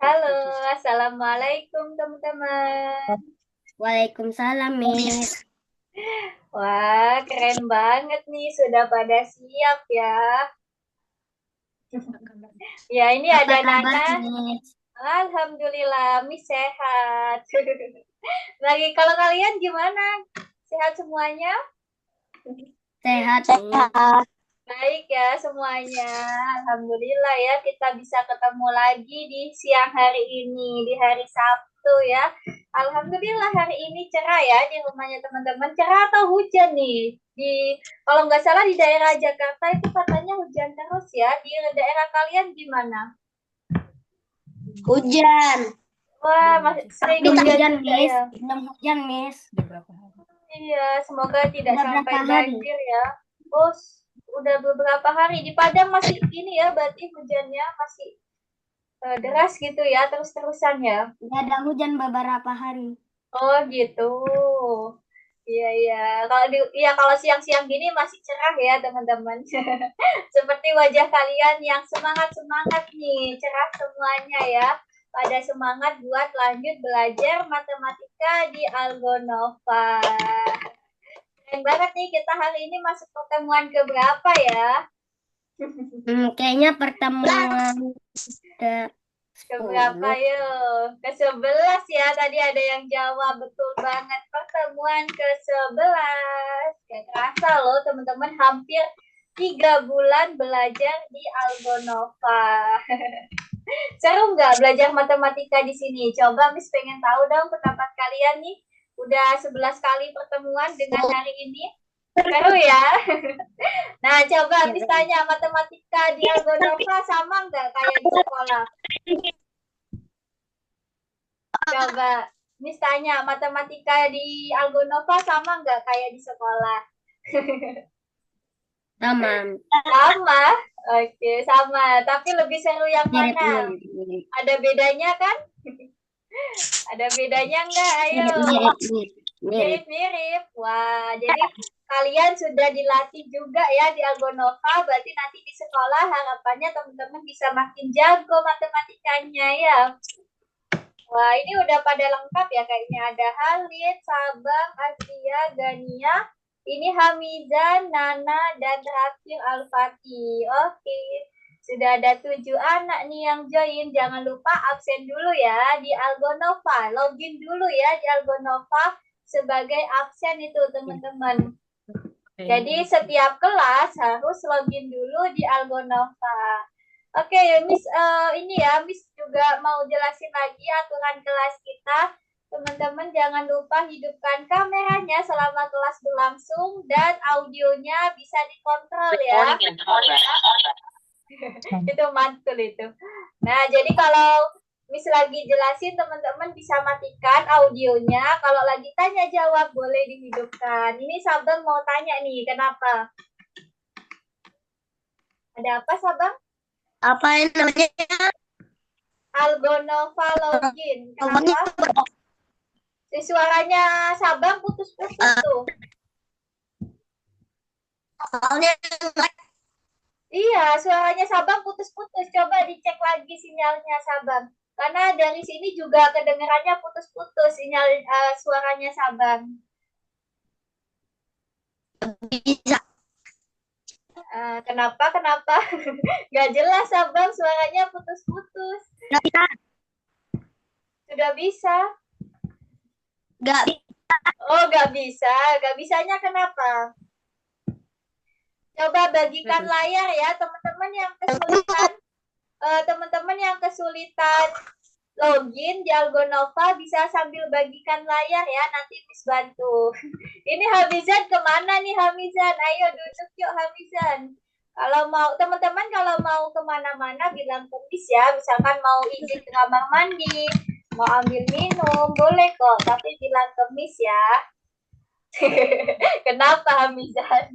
Halo, Assalamualaikum teman-teman. Waalaikumsalam, Miss. Wah, keren banget nih, sudah pada siap ya. Ya, ini Apa ada kabar, Nana. Miss? Alhamdulillah, Miss sehat. Lagi kalau kalian gimana? Sehat semuanya? Sehat, Miss. Baik ya semuanya. Alhamdulillah ya kita bisa ketemu lagi di siang hari ini, di hari Sabtu ya. Alhamdulillah hari ini cerah ya di rumahnya teman-teman. Cerah atau hujan nih? Kalau nggak salah di daerah Jakarta itu katanya hujan terus ya. Di daerah kalian gimana? Hujan. Wah, masih sering Belum hujan hujan, juga Miss. ya. Belum hujan, Miss. Iya, semoga tidak Udah berapa sampai hari? banjir ya. Bos, udah beberapa hari di Padang masih ini ya, berarti hujannya masih deras gitu ya, terus-terusan ya. Udah ada hujan beberapa hari. Oh gitu. Iya iya. Kalau siang-siang gini masih cerah ya teman-teman. Seperti wajah kalian yang semangat-semangat nih, cerah semuanya ya. Pada semangat buat lanjut belajar matematika di Algonova. Keren banget nih kita hari ini masuk pertemuan ke berapa ya? Kayaknya pertemuan ke Keberapa 10. yuk? Ke-11 ya. Tadi ada yang jawab betul banget. Pertemuan ke-11. Kayak kerasa loh teman-teman hampir 3 bulan belajar di Algonova. Seru nggak belajar matematika di sini? Coba Miss pengen tahu dong pendapat kalian nih. Udah 11 kali pertemuan dengan hari ini. Seru ya. Nah, coba Miss tanya matematika di Algonova sama nggak kayak di sekolah? Coba, Miss tanya, matematika di Algonova sama nggak kayak di sekolah? Sama. Sama? Oke, sama. Tapi lebih seru yang Mirip, mana? mirip, mirip. Ada bedanya kan? Ada bedanya nggak? Ayo. Mirip, mirip, mirip. Mirip. Mirip-mirip. Wah, jadi kalian sudah dilatih juga ya di Algonova, berarti nanti di sekolah harapannya teman-teman bisa makin jago matematikanya ya. Wah, ini udah pada lengkap ya kayaknya. Ada Halid, Sabang, Azria, Gania. Ini Hamizan, Nana, dan terakhir Al-Fatih. Oke, sudah ada 7 anak nih yang join. Jangan lupa absen dulu ya di Algonova. Login dulu ya di Algonova sebagai absen itu teman-teman. Jadi setiap kelas harus login dulu di Algonova. Oke, Miss, ini ya, Miss juga mau jelasin lagi aturan kelas kita. Teman-teman jangan lupa hidupkan kameranya selama kelas berlangsung dan audionya bisa dikontrol ya. Itu mantul itu. Nah, jadi kalau Miss lagi jelasin, teman-teman bisa matikan audionya. Kalau lagi tanya jawab boleh dihidupkan. Ini Sabang mau tanya nih, kenapa? Ada apa Sabang? Apa yang namanya? Algonova login. Namanya Kenapa? Suaranya Sabang putus-putus tuh. soalnya Iya, suaranya Sabang putus-putus. Coba dicek lagi sinyalnya Sabang. Karena dari sini juga kedengarannya putus-putus sinyal suaranya Sabang. bisa. Kenapa? Kenapa? Gak jelas Sabang, suaranya putus-putus. Nggak bisa. Sudah bisa. Nggak Oh, gak bisa. Gak bisanya kenapa? Coba bagikan layar ya, teman-teman yang kesulitan. Teman-teman yang kesulitan login di Algonova bisa sambil bagikan layar ya, nanti Miss bantu. Ini Hamizan kemana nih Hamizan? Ayo duduk yuk Hamizan. Kalau mau teman-teman kalau mau kemana-mana bilang ke Miss ya, misalkan mau izin ke kamar mandi, mau ambil minum, boleh kok, tapi bilang ke Miss ya. Kenapa Hamizan?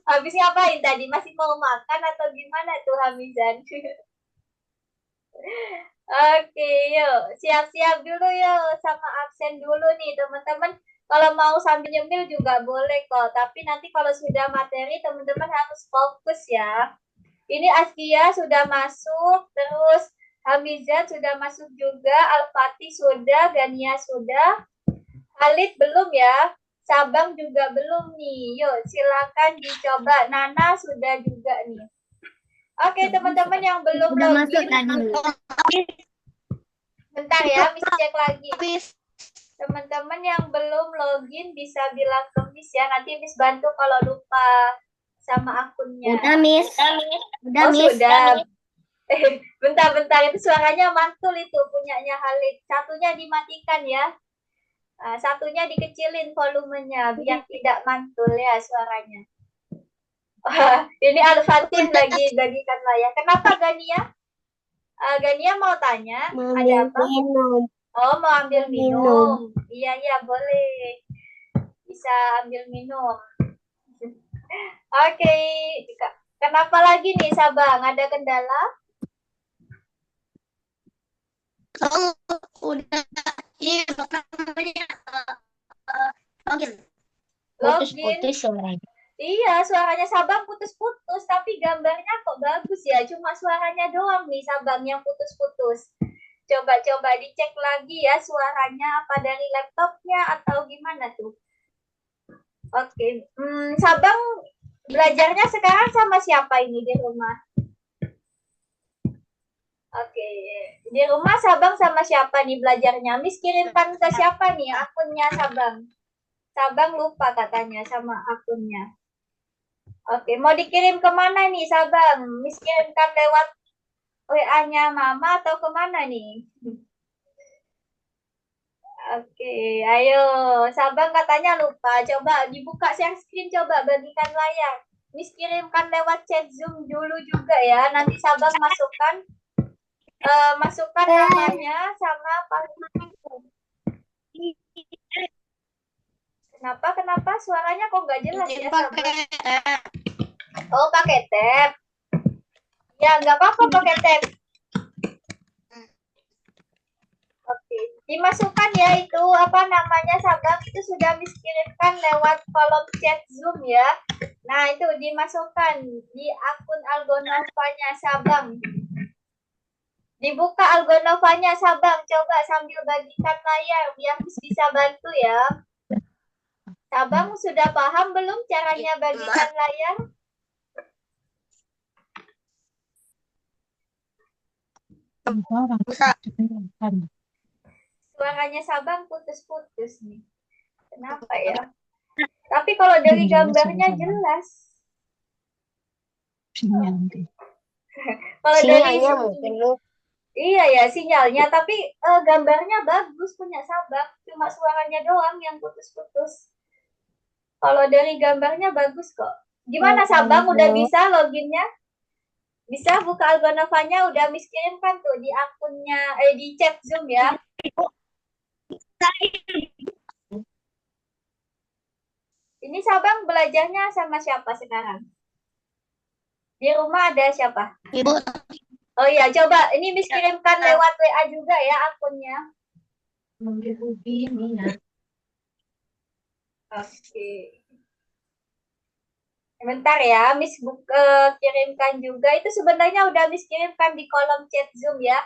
Habis ngapain tadi? Masih mau makan atau gimana tuh Hamizan? Oke, yuk. Siap-siap dulu yuk. Sama absen dulu nih, teman-teman. Kalau mau sambil nyemil juga boleh kok. Tapi nanti kalau sudah materi, teman-teman harus fokus ya. Ini Askia sudah masuk, terus Hamizat sudah masuk juga, Al-Fatih sudah, Gania sudah, Khalid belum ya, Sabang juga belum nih. Yuk, silakan dicoba. Nana sudah juga nih. Oke, teman-teman yang belum Udah masuk login, tadi. bentar ya, Miss cek lagi. Habis. Teman-teman yang belum login bisa bilang ke Miss ya. Nanti Miss bantu kalau lupa sama akunnya. Udah, Miss. Udah, Oh, Miss. sudah. Bentar-bentar, itu suaranya mantul itu punyanya Khalid. Satunya dimatikan ya. Satunya dikecilin volumenya biar tidak mantul ya suaranya. Ini Al-Fatih lagi bagikan layar. Kenapa Gania? Gania mau tanya, ada apa? Minum. Oh, mau ambil minum. Iya, iya, boleh. Bisa ambil minum. Oke. Kenapa lagi nih, Sabang? Ada kendala? Kamu udah ini namanya login. Putus-putus suaranya. Iya, suaranya Sabang putus-putus, tapi gambarnya kok bagus ya. Cuma suaranya doang nih Sabang yang putus-putus. Coba-coba dicek lagi ya suaranya apa dari laptopnya atau gimana tuh. Oke, Sabang belajarnya sekarang sama siapa ini di rumah? Oke, di rumah Sabang sama siapa nih belajarnya? Miss kirimkan ke siapa nih akunnya Sabang? Sabang lupa katanya sama akunnya. Oke, mau dikirim kemana nih Sabang? Miss kirimkan lewat WA-nya Mama atau kemana nih? Oke, ayo. Sabang katanya lupa. Coba dibuka share screen, coba bagikan layar. Miss kirimkan lewat chat Zoom dulu juga ya. Nanti Sabang masukkan namanya sama password. Kenapa? Suaranya kok nggak jelas ya Sabang? Oh, pakai tab. Ya, nggak apa-apa pakai tab. Oke, dimasukkan ya itu apa namanya Sabang itu sudah dikirimkan lewat kolom chat Zoom ya. Nah, itu dimasukkan di akun Algonovanya Sabang. Dibuka Algonovanya Sabang, coba sambil bagikan layar biar bisa bantu ya. Sabang sudah paham belum caranya bagikan layar? Suaranya Sabang putus-putus nih. Kenapa ya? Tapi kalau dari gambarnya jelas. Kalau dari iya ya sinyalnya, tapi gambarnya bagus punya Sabang. Cuma suaranya doang yang putus-putus. Kalau dari gambarnya bagus kok. Gimana Sabang udah bisa loginnya? Bisa buka Algonovanya udah Miss kirimkan tuh di akunnya di chat Zoom ya. Ini Sabang belajarnya sama siapa sekarang? Di rumah ada siapa? Ibu. Oh iya, coba ini Miss kirimkan lewat WA juga ya akunnya. Oke. Bentar ya, Miss kirimkan juga. Itu sebenarnya udah Miss kirimkan di kolom chat Zoom ya.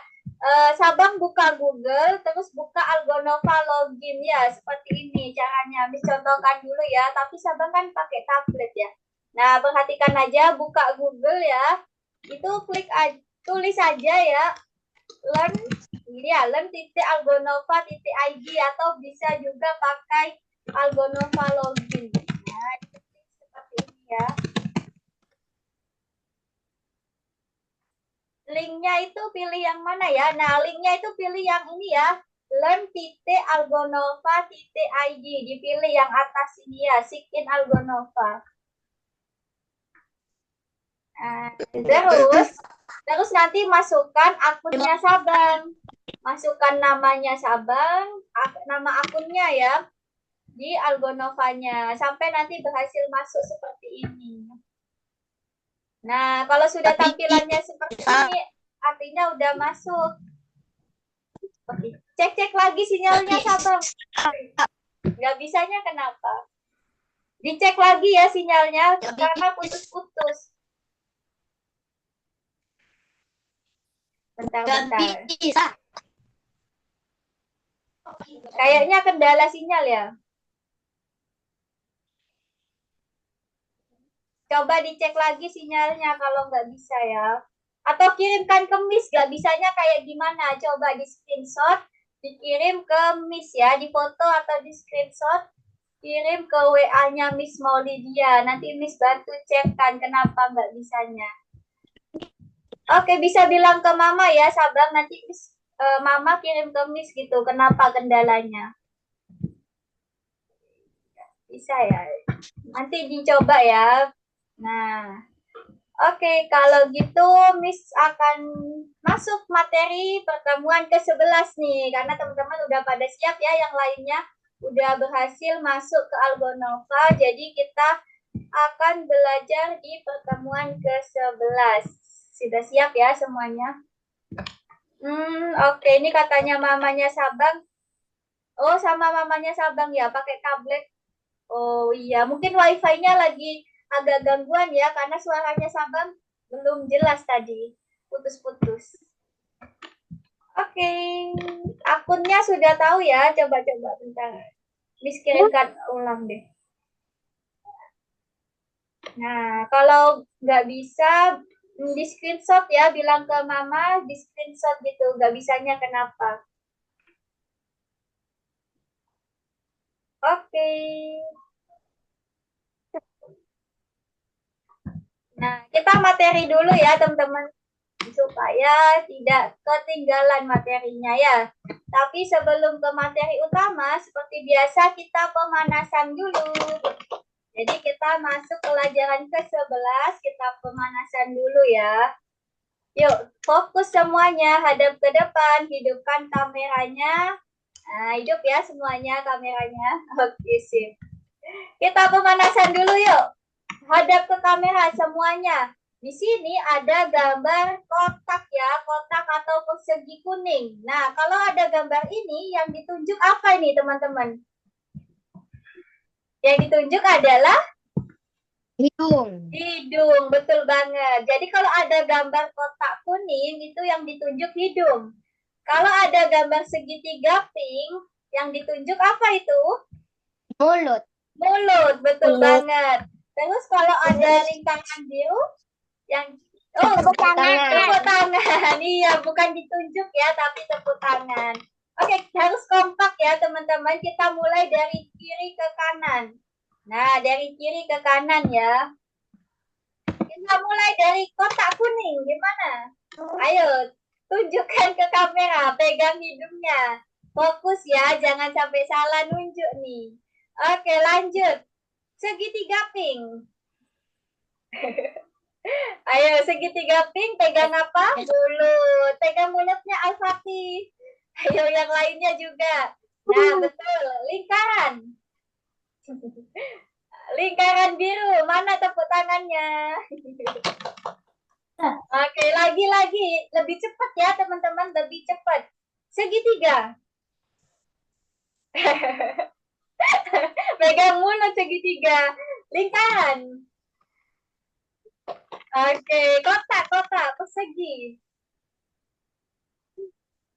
Sabang buka Google, terus buka Algonova login ya. Seperti ini caranya. Miss contohkan dulu ya. Tapi Sabang kan pakai tablet ya. Nah, perhatikan aja, buka Google ya. Itu tulis aja ya. learn.algonova.id atau bisa juga pakai Algonova login. Nah, seperti ini ya. Linknya itu pilih yang mana ya? Nah, linknya itu pilih yang ini ya. learn.algonova.id. Dipilih yang atas ini ya. Sign Algonova. Nah, terus nanti masukkan akunnya Sabang. Masukkan namanya Sabang, nama akunnya ya. Di Algonovanya. Sampai nanti berhasil masuk seperti ini. Nah, kalau sudah tampilannya seperti ini, artinya udah masuk. Cek lagi sinyalnya Sabang. Nggak bisanya kenapa? Dicek lagi ya sinyalnya, karena putus-putus. Bentar-bentar. bisa. Kayaknya kendala sinyal ya. Coba dicek lagi sinyalnya kalau nggak bisa ya. Atau kirimkan ke Miss, nggak bisanya kayak gimana? Coba di screenshot, dikirim ke Miss ya, di foto atau di screenshot, kirim ke WA-nya Miss Maulidia. Nanti Miss bantu cekkan kenapa nggak bisanya. Oke, bisa bilang ke Mama ya, Sabang. Nanti Miss, Mama kirim ke Miss gitu, kenapa kendalanya. Bisa ya. Nanti dicoba ya. Nah, oke, kalau gitu Miss akan masuk materi pertemuan ke-11 nih. Karena teman-teman udah pada siap ya, yang lainnya udah berhasil masuk ke Algonova. Jadi kita akan belajar di pertemuan ke-11. Sudah siap ya semuanya? Oke, ini katanya mamanya Sabang. Oh, sama mamanya Sabang ya, pakai tablet. Oh iya, mungkin wifi-nya lagi agak gangguan ya, karena suaranya Sabang belum jelas tadi. Putus-putus. Oke, akunnya sudah tahu ya, coba-coba bentar. Miss kirimkan ulang deh. Nah, kalau nggak bisa, di screenshot ya, bilang ke mama, di screenshot gitu, nggak bisanya kenapa. Oke. Nah, kita materi dulu ya, teman-teman, supaya tidak ketinggalan materinya ya. Tapi sebelum ke materi utama, seperti biasa kita pemanasan dulu. Jadi kita masuk pelajaran ke-11, kita pemanasan dulu ya. Yuk, fokus semuanya, hadap ke depan, hidupkan kameranya. Nah, hidup ya semuanya kameranya. Oke, sip. Kita pemanasan dulu yuk. Hadap ke kamera semuanya. Di sini ada gambar kotak ya, kotak atau persegi kuning. Nah, kalau ada gambar ini, yang ditunjuk apa ini teman-teman? Yang ditunjuk adalah Hidung. hidung, betul banget. Jadi kalau ada gambar kotak kuning, itu yang ditunjuk hidung. Kalau ada gambar segitiga pink, yang ditunjuk apa itu? Mulut. Mulut, betul Mulut. banget. Terus kalau ada lingkaran biru, yang Tepuk tangan. tepuk tangan. Iya, bukan ditunjuk ya, tapi tepuk tangan. Oke, harus kompak ya teman-teman. Kita mulai dari kiri ke kanan. Nah, dari kiri ke kanan ya. Kita mulai dari kotak kuning. Gimana? Ayo, tunjukkan ke kamera. Pegang hidungnya. Fokus ya, jangan sampai salah nunjuk nih. Oke, lanjut. Segitiga pink. Ayo, segitiga pink, pegang apa? Mulut. Pegang mulutnya Al-Fatih. Ayo, yang lainnya juga. Nah, betul. Lingkaran. Lingkaran biru. Mana tepuk tangannya? Oke, lagi-lagi. Lebih cepat ya, teman-teman. Lebih cepat. Segitiga. Pegang mulut segitiga. Lingkaran. Oke, kotak-kotak. Persegi.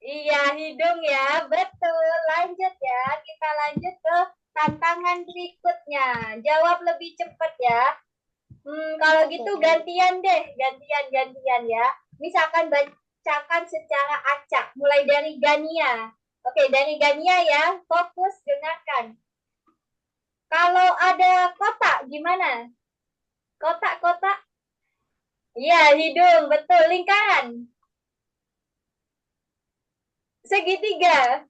Iya, hidung ya. Betul. Lanjut ya. Kita lanjut ke tantangan berikutnya. Jawab lebih cepat ya. Kalau gitu gantian deh. Gantian ya. Misalkan bacakan secara acak. Mulai dari Gania. Oke, dari Gania ya. Fokus, dengarkan. Kalau ada kotak, gimana? Kotak-kotak. Iya, hidung. Betul. Lingkaran. Segitiga.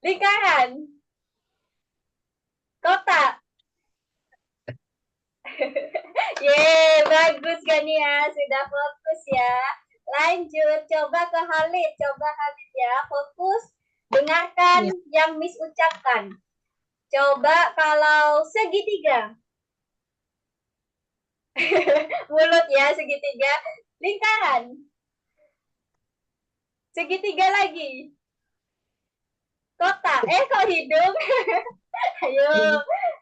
Lingkaran. Kotak. Yeay, bagus Gania, sudah fokus ya. Lanjut, coba ke Halid, ya, fokus, dengarkan yang Miss ucapkan. Coba kalau segitiga. Mulut ya, segitiga. Lingkaran. Segitiga lagi. Kotak, kok hidung?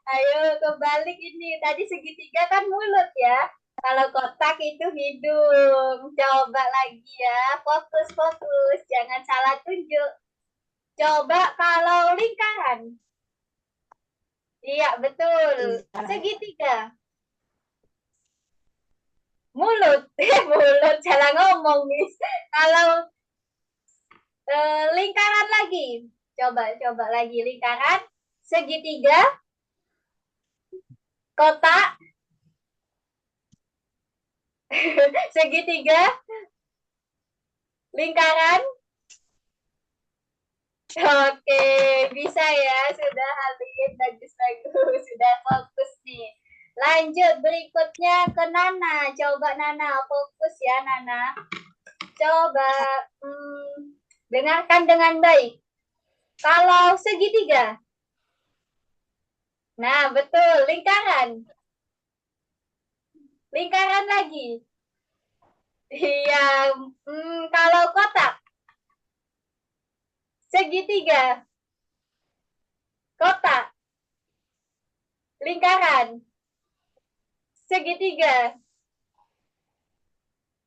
Ayo, kebalik ini. Tadi segitiga kan mulut ya. Kalau kotak itu hidung. Coba lagi ya. Fokus, fokus. Jangan salah tunjuk. Coba kalau lingkaran. Iya, betul. Segitiga. Mulut. Mulut. Salah ngomong, Miss. Kalau lingkaran lagi. Coba lagi. Lingkaran. Segitiga. Kotak. Segitiga. Lingkaran. Oke, bisa ya. Sudah Halin, bagus-bagus. Sudah fokus nih. Lanjut berikutnya ke Nana. Coba Nana, fokus ya Nana. Coba dengarkan dengan baik. Kalau segitiga. Nah, betul. Lingkaran. Lingkaran lagi. Iya. Kalau kotak. Segitiga. Kotak. Lingkaran. Segitiga.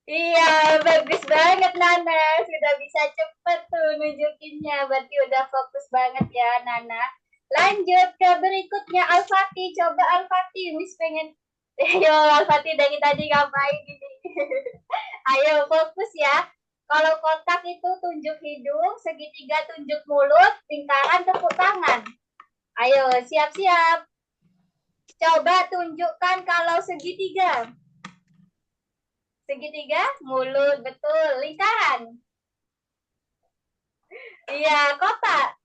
Iya, bagus banget Nana. Sudah bisa cepet tuh nunjukinnya. Berarti udah fokus banget ya Nana. Lanjut ke berikutnya Al-Fatih. Coba Al-Fatih, Miss pengen. Ayo Al-Fatih dari tadi ngapain gini? Ayo fokus ya. Kalau kotak itu tunjuk hidung, segitiga tunjuk mulut, lingkaran tepuk tangan. Ayo siap-siap. Coba tunjukkan kalau segitiga. Segitiga, mulut, betul. Lingkaran. Iya, kotak.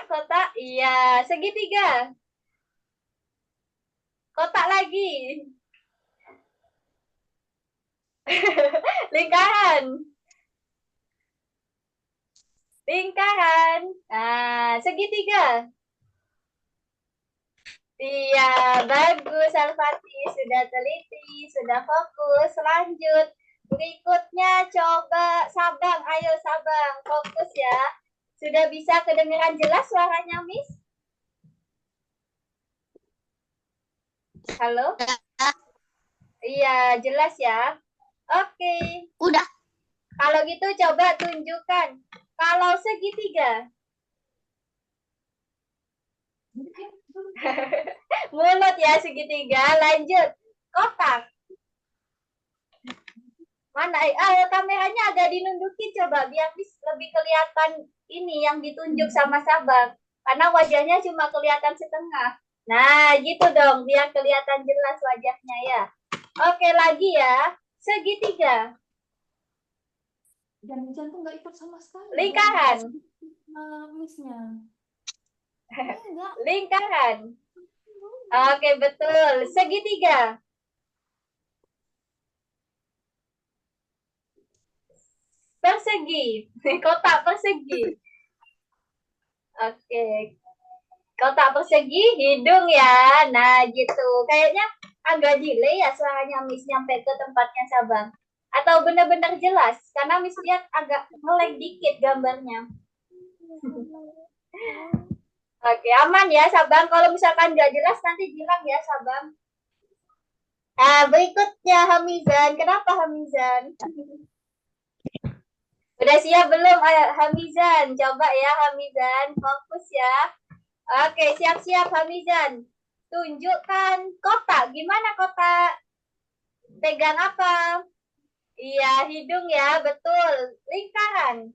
Kotak, iya. Segitiga. Kotak lagi. Lingkaran. Lingkaran. Nah, segitiga. Iya, bagus Al-Fatih. Sudah teliti, sudah fokus. Lanjut. Berikutnya coba Sabang. Ayo Sabang, fokus ya. Sudah bisa kedengaran jelas suaranya, Miss? Halo? Iya, jelas ya. Oke. Udah. Kalau gitu coba tunjukkan. Kalau segitiga. Mulut ya segitiga. Lanjut. Kotak. Mana? Kameranya agak dinundukin coba biar lebih kelihatan ini yang ditunjuk sama Sabang. Karena wajahnya cuma kelihatan setengah. Nah, gitu dong biar kelihatan jelas wajahnya ya. Oke, lagi ya. Segitiga. Jangan tuh nggak ikut sama sekali. Lingkaran. Missnya. Lingkaran. Oke, betul. Segitiga. Persegi. Kotak persegi. Oke. Kotak persegi, hidung ya. Nah, gitu. Kayaknya agak delay ya suaranya Miss nyampe ke tempatnya Sabang. Atau benar-benar jelas? Karena Miss lihat agak nge-lag dikit gambarnya. Oke, aman ya Sabang. Kalau misalkan nggak jelas nanti bilang ya Sabang. Nah, berikutnya Hamizan. Kenapa Hamizan? Udah siap belum Hamizan? Coba ya Hamizan, fokus ya. Oke, siap-siap Hamizan. Tunjukkan kotak. Gimana kotak? Pegang apa? Iya, hidung ya, betul. Lingkaran.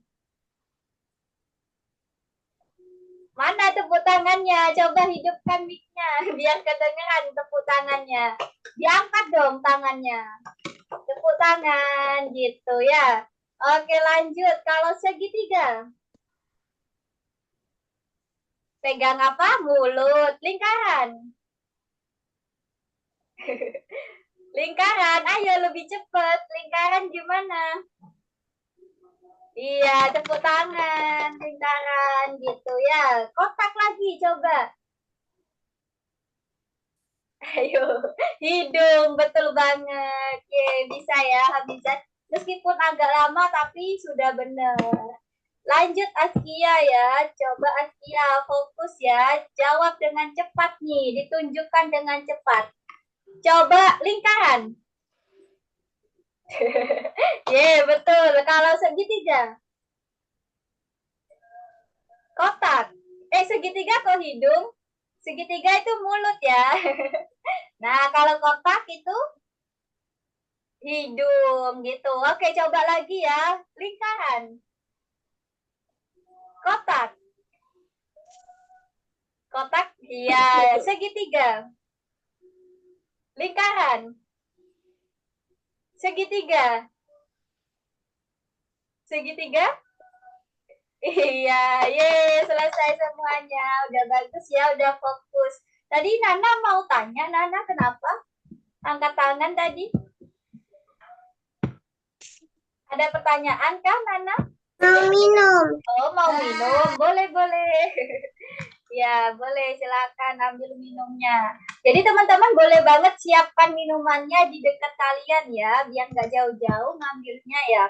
Mana tepuk tangannya? Coba hidupkan mic-nya biar kedengeran tepuk tangannya. Diangkat dong tangannya. Tepuk tangan gitu ya. Oke, lanjut. Kalau segitiga. Pegang apa? Mulut. Lingkaran. Lingkaran. Ayo lebih cepat. Lingkaran gimana? Iya, tepuk tangan. Lingkaran gitu ya. Kotak lagi coba. Ayo, hidung, betul banget. Ye, bisa ya, Habizat. Meskipun agak lama, tapi sudah benar. Lanjut Askia ya, coba Askia fokus ya. Jawab dengan cepat nih, ditunjukkan dengan cepat. Coba lingkaran. Betul. Kalau segitiga? Kotak. Segitiga kok hidung? Segitiga itu mulut ya. Nah, kalau kotak itu hidung gitu. Oke, coba lagi ya. Lingkaran. Kotak. Kotak, iya. Segitiga. Lingkaran. Segitiga. Segitiga? Iya, selesai semuanya. Udah bagus ya, udah fokus. Tadi Nana mau tanya, Nana kenapa angkat tangan tadi? Ada pertanyaan kah, Nana? Mau minum. Oh, mau minum? Boleh, boleh. Ya, boleh. Silakan ambil minumnya. Jadi teman-teman boleh banget siapkan minumannya di dekat kalian ya, biar nggak jauh-jauh ngambilnya ya.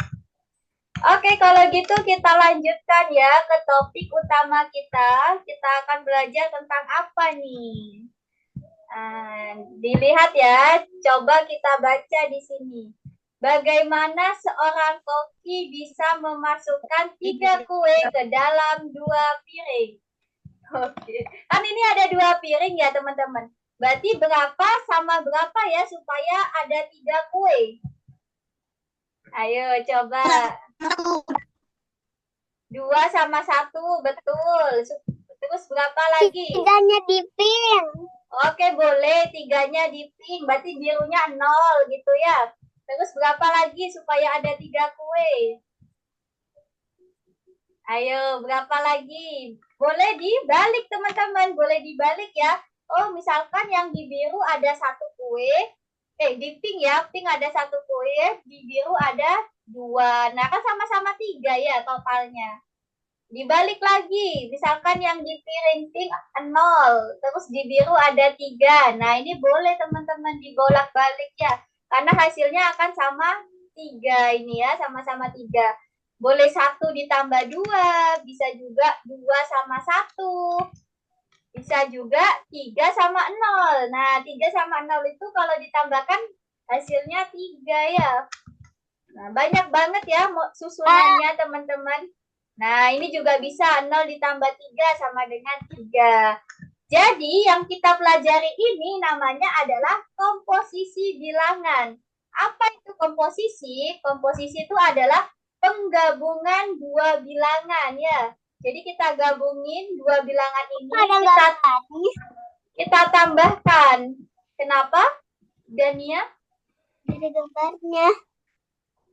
Oke, kalau gitu kita lanjutkan ya ke topik utama kita. Kita akan belajar tentang apa nih? Dilihat ya, coba kita baca di sini. Bagaimana seorang koki bisa memasukkan 3 kue ke dalam 2 piring? Oke, kan ini ada 2 piring ya teman-teman. Berarti berapa sama berapa ya supaya ada 3 kue? Ayo coba. 2 sama 1, betul. Terus berapa lagi? 3-nya di ping. Oke, boleh. 3-nya di pink. Berarti birunya 0 gitu ya. Terus berapa lagi supaya ada 3 kue? Ayo, berapa lagi? Boleh dibalik teman-teman. Boleh dibalik ya. Oh, misalkan yang di biru ada 1 kue. Di pink ya. Pink ada 1 kue. Di biru ada 2. Nah, kan sama-sama 3 ya totalnya. Dibalik lagi, misalkan yang di piring pink 0, terus di biru ada 3. Nah, ini boleh teman-teman dibolak-balik ya, karena hasilnya akan sama 3 ini ya, sama-sama 3. Boleh 1 ditambah 2, bisa juga 2 sama 1. Bisa juga 3 sama 0. Nah, 3 sama 0 itu kalau ditambahkan hasilnya 3 ya. Nah, banyak banget ya susunannya teman-teman. Nah, ini juga bisa 0 ditambah 3 sama dengan 3. Jadi, yang kita pelajari ini namanya adalah komposisi bilangan. Apa itu komposisi? Komposisi itu adalah penggabungan 2 bilangan ya. Jadi, kita gabungin 2 bilangan ini, kita tambahkan. Kenapa, Dania? Ada gambarnya.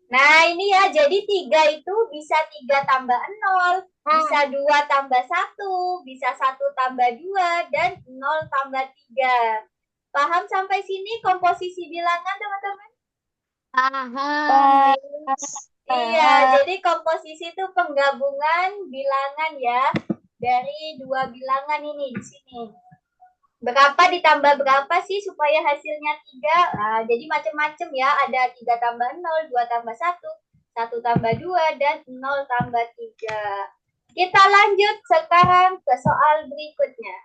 Nah, ini ya, jadi 3 itu bisa 3 tambah 0, bisa 2 tambah 1, bisa 1 tambah 2, dan 0 tambah 3. Paham sampai sini komposisi bilangan, teman-teman? Paham. Iya, jadi komposisi itu penggabungan bilangan ya, dari 2 bilangan ini di sini. Berapa ditambah berapa sih supaya hasilnya 3? Nah, jadi macam-macam ya. Ada 3 tambah 0, 2 tambah 1, 1 tambah 2, dan 0 tambah 3. Kita lanjut sekarang ke soal berikutnya.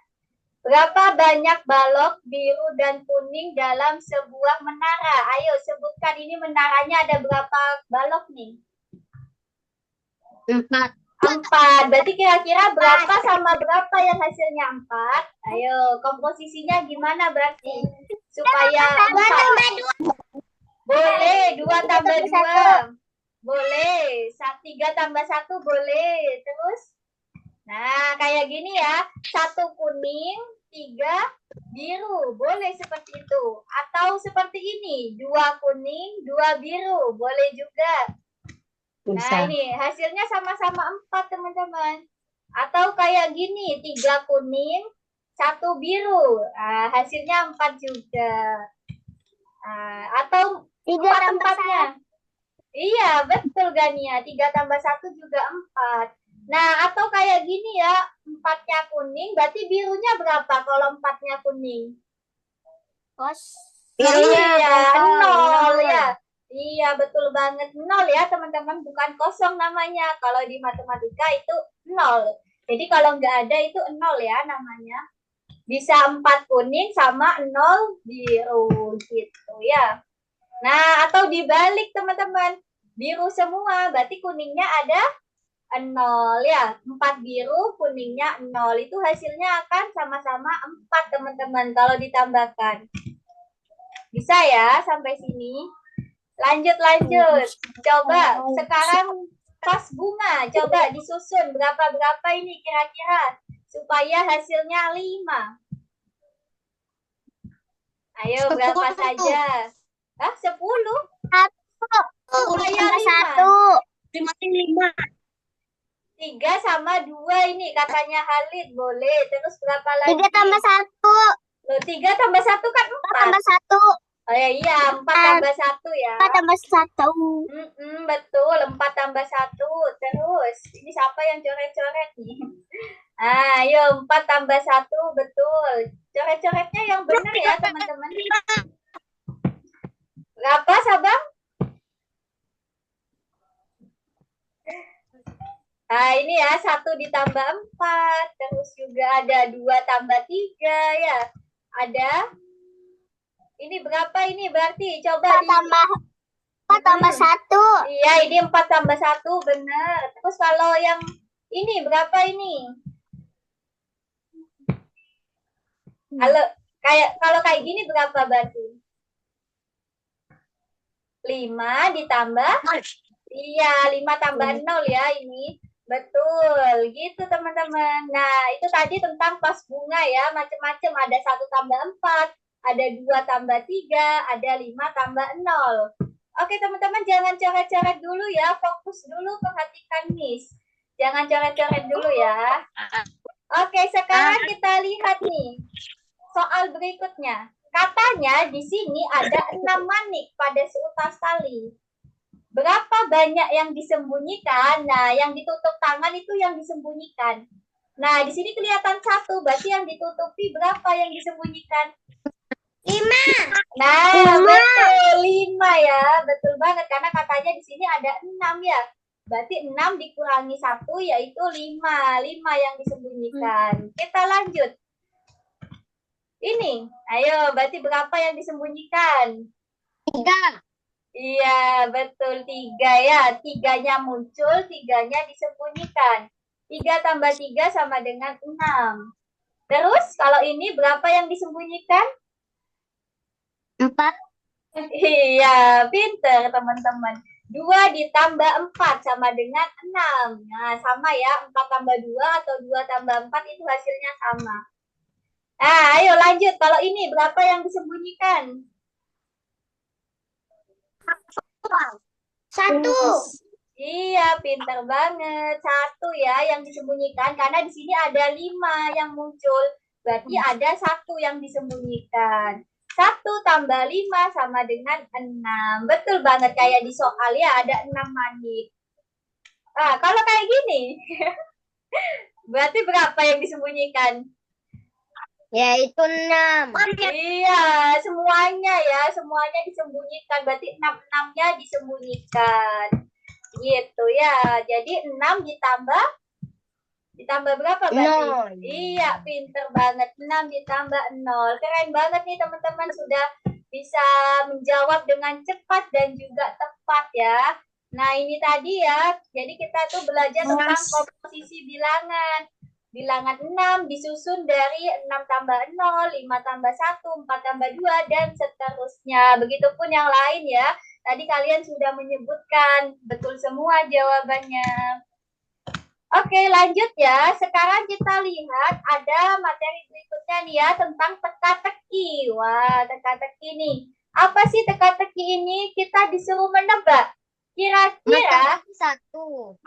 Berapa banyak balok biru dan kuning dalam sebuah menara? Ayo sebutkan ini menaranya ada berapa balok nih? 4. 4. Berarti kira-kira berapa sama berapa yang hasilnya 4? Ayo, komposisinya gimana berarti? Supaya 4. Boleh, 2 tambah 2. Boleh, 3 tambah 1 boleh. Terus? Nah, kayak gini ya. 1 kuning, 3 biru. Boleh seperti itu. Atau seperti ini. 2 kuning, 2 biru. Boleh juga. Nah, ini hasilnya sama-sama 4, teman-teman. Atau kayak gini, 3 kuning, 1 biru. Nah, hasilnya 4 juga. Nah, atau 4-4-nya. Iya, betul Gania. 3 tambah 1 juga 4. Nah, atau kayak gini ya, 4-nya kuning, berarti birunya berapa kalau 4-nya kuning? Iya, 0 ya. Iya, betul banget. 0 ya, teman-teman. Bukan kosong namanya. Kalau di matematika itu 0. Jadi kalau nggak ada itu 0 ya namanya. Bisa 4 kuning sama 0 biru gitu ya. Nah, atau dibalik teman-teman. Biru semua, berarti kuningnya ada 0 ya. 4 biru, kuningnya 0. Itu hasilnya akan sama-sama 4 teman-teman kalau ditambahkan. Bisa ya sampai sini? Lanjut. Coba sekarang pas bunga. Coba disusun berapa-berapa ini kira-kira. Supaya hasilnya 5. Ayo, berapa saja? 10? Supaya 5. 5. 3 sama 2 ini katanya Halid. Boleh. Terus berapa lagi? 3 tambah 1. Loh, 3 tambah 1 kan 4. Tambah 1. Oh ya, iya, 4 tambah 1 ya. 4 tambah 1. Betul, 4 tambah 1. Terus, ini siapa yang coret-coret nih? Ayo, 4 tambah 1, betul. Coret-coretnya yang benar ya, teman-teman. Berapa, Sabang? Nah, ini ya, 1 ditambah 4. Terus juga ada 2 tambah 3 ya. Ada, ini berapa ini berarti? Coba 4 tambah 1. Iya, ini 4 tambah 1, benar. Terus kalau yang ini berapa ini? Kalau kayak gini berapa berarti? 5 ditambah? Iya, 5 tambah 0 ya ini. Betul, gitu teman-teman. Nah, itu tadi tentang pas bunga ya, macam-macam. Ada 1 tambah 4, ada 2 tambah 3, ada 5 tambah 0. Oke teman-teman, jangan coret-coret dulu ya, fokus dulu perhatikan Miss. Jangan coret-coret dulu ya. Oke, sekarang kita lihat nih soal berikutnya. Katanya di sini ada 6 manik pada seutas tali. Berapa banyak yang disembunyikan? Nah, yang ditutup tangan itu yang disembunyikan. Nah, di sini kelihatan 1, berarti yang ditutupi berapa yang disembunyikan? 5. Nah, betul 5 ya. Betul banget karena katanya di sini ada 6 ya. Berarti 6 dikurangi 1 yaitu 5. 5 yang disembunyikan. Kita lanjut. Ini. Ayo, berarti berapa yang disembunyikan? 3. Iya, betul 3 ya. 3-nya muncul, 3-nya disembunyikan. 3 tambah 3 sama dengan 6. Terus, kalau ini berapa yang disembunyikan? 4. Iya, pinter teman-teman. 2 ditambah 4 sama dengan 6. Nah, sama ya. 4 tambah 2 atau 2 tambah 4 itu hasilnya sama. Nah, ayo lanjut. Kalau ini berapa yang disembunyikan? 1. Iya, pinter banget. 1 ya yang disembunyikan. Karena di sini ada 5 yang muncul. Berarti ada 1 yang disembunyikan. 1 tambah 5 sama dengan 6. Betul banget kayak di soal ya, ada 6 manik. Kalau kayak gini, berarti berapa yang disembunyikan? Yaitu 6. Iya, semuanya ya, semuanya disembunyikan. Berarti 6-6-nya disembunyikan. Gitu ya. Jadi 6 ditambah berapa berarti? 0. Iya, pinter banget. 6 ditambah 0. Keren banget nih teman-teman, sudah bisa menjawab dengan cepat dan juga tepat ya. Nah, ini tadi ya. Jadi kita tuh belajar tentang komposisi bilangan. Bilangan 6 disusun dari 6 tambah 0, 5 tambah 1, 4 tambah 2, dan seterusnya. Begitupun yang lain ya. Tadi kalian sudah menyebutkan. Betul semua jawabannya. Oke, lanjut ya. Sekarang kita lihat ada materi berikutnya nih ya tentang teka-teki. Wah, teka-teki nih. Apa sih teka-teki ini? Kita disuruh menebak. Kira-kira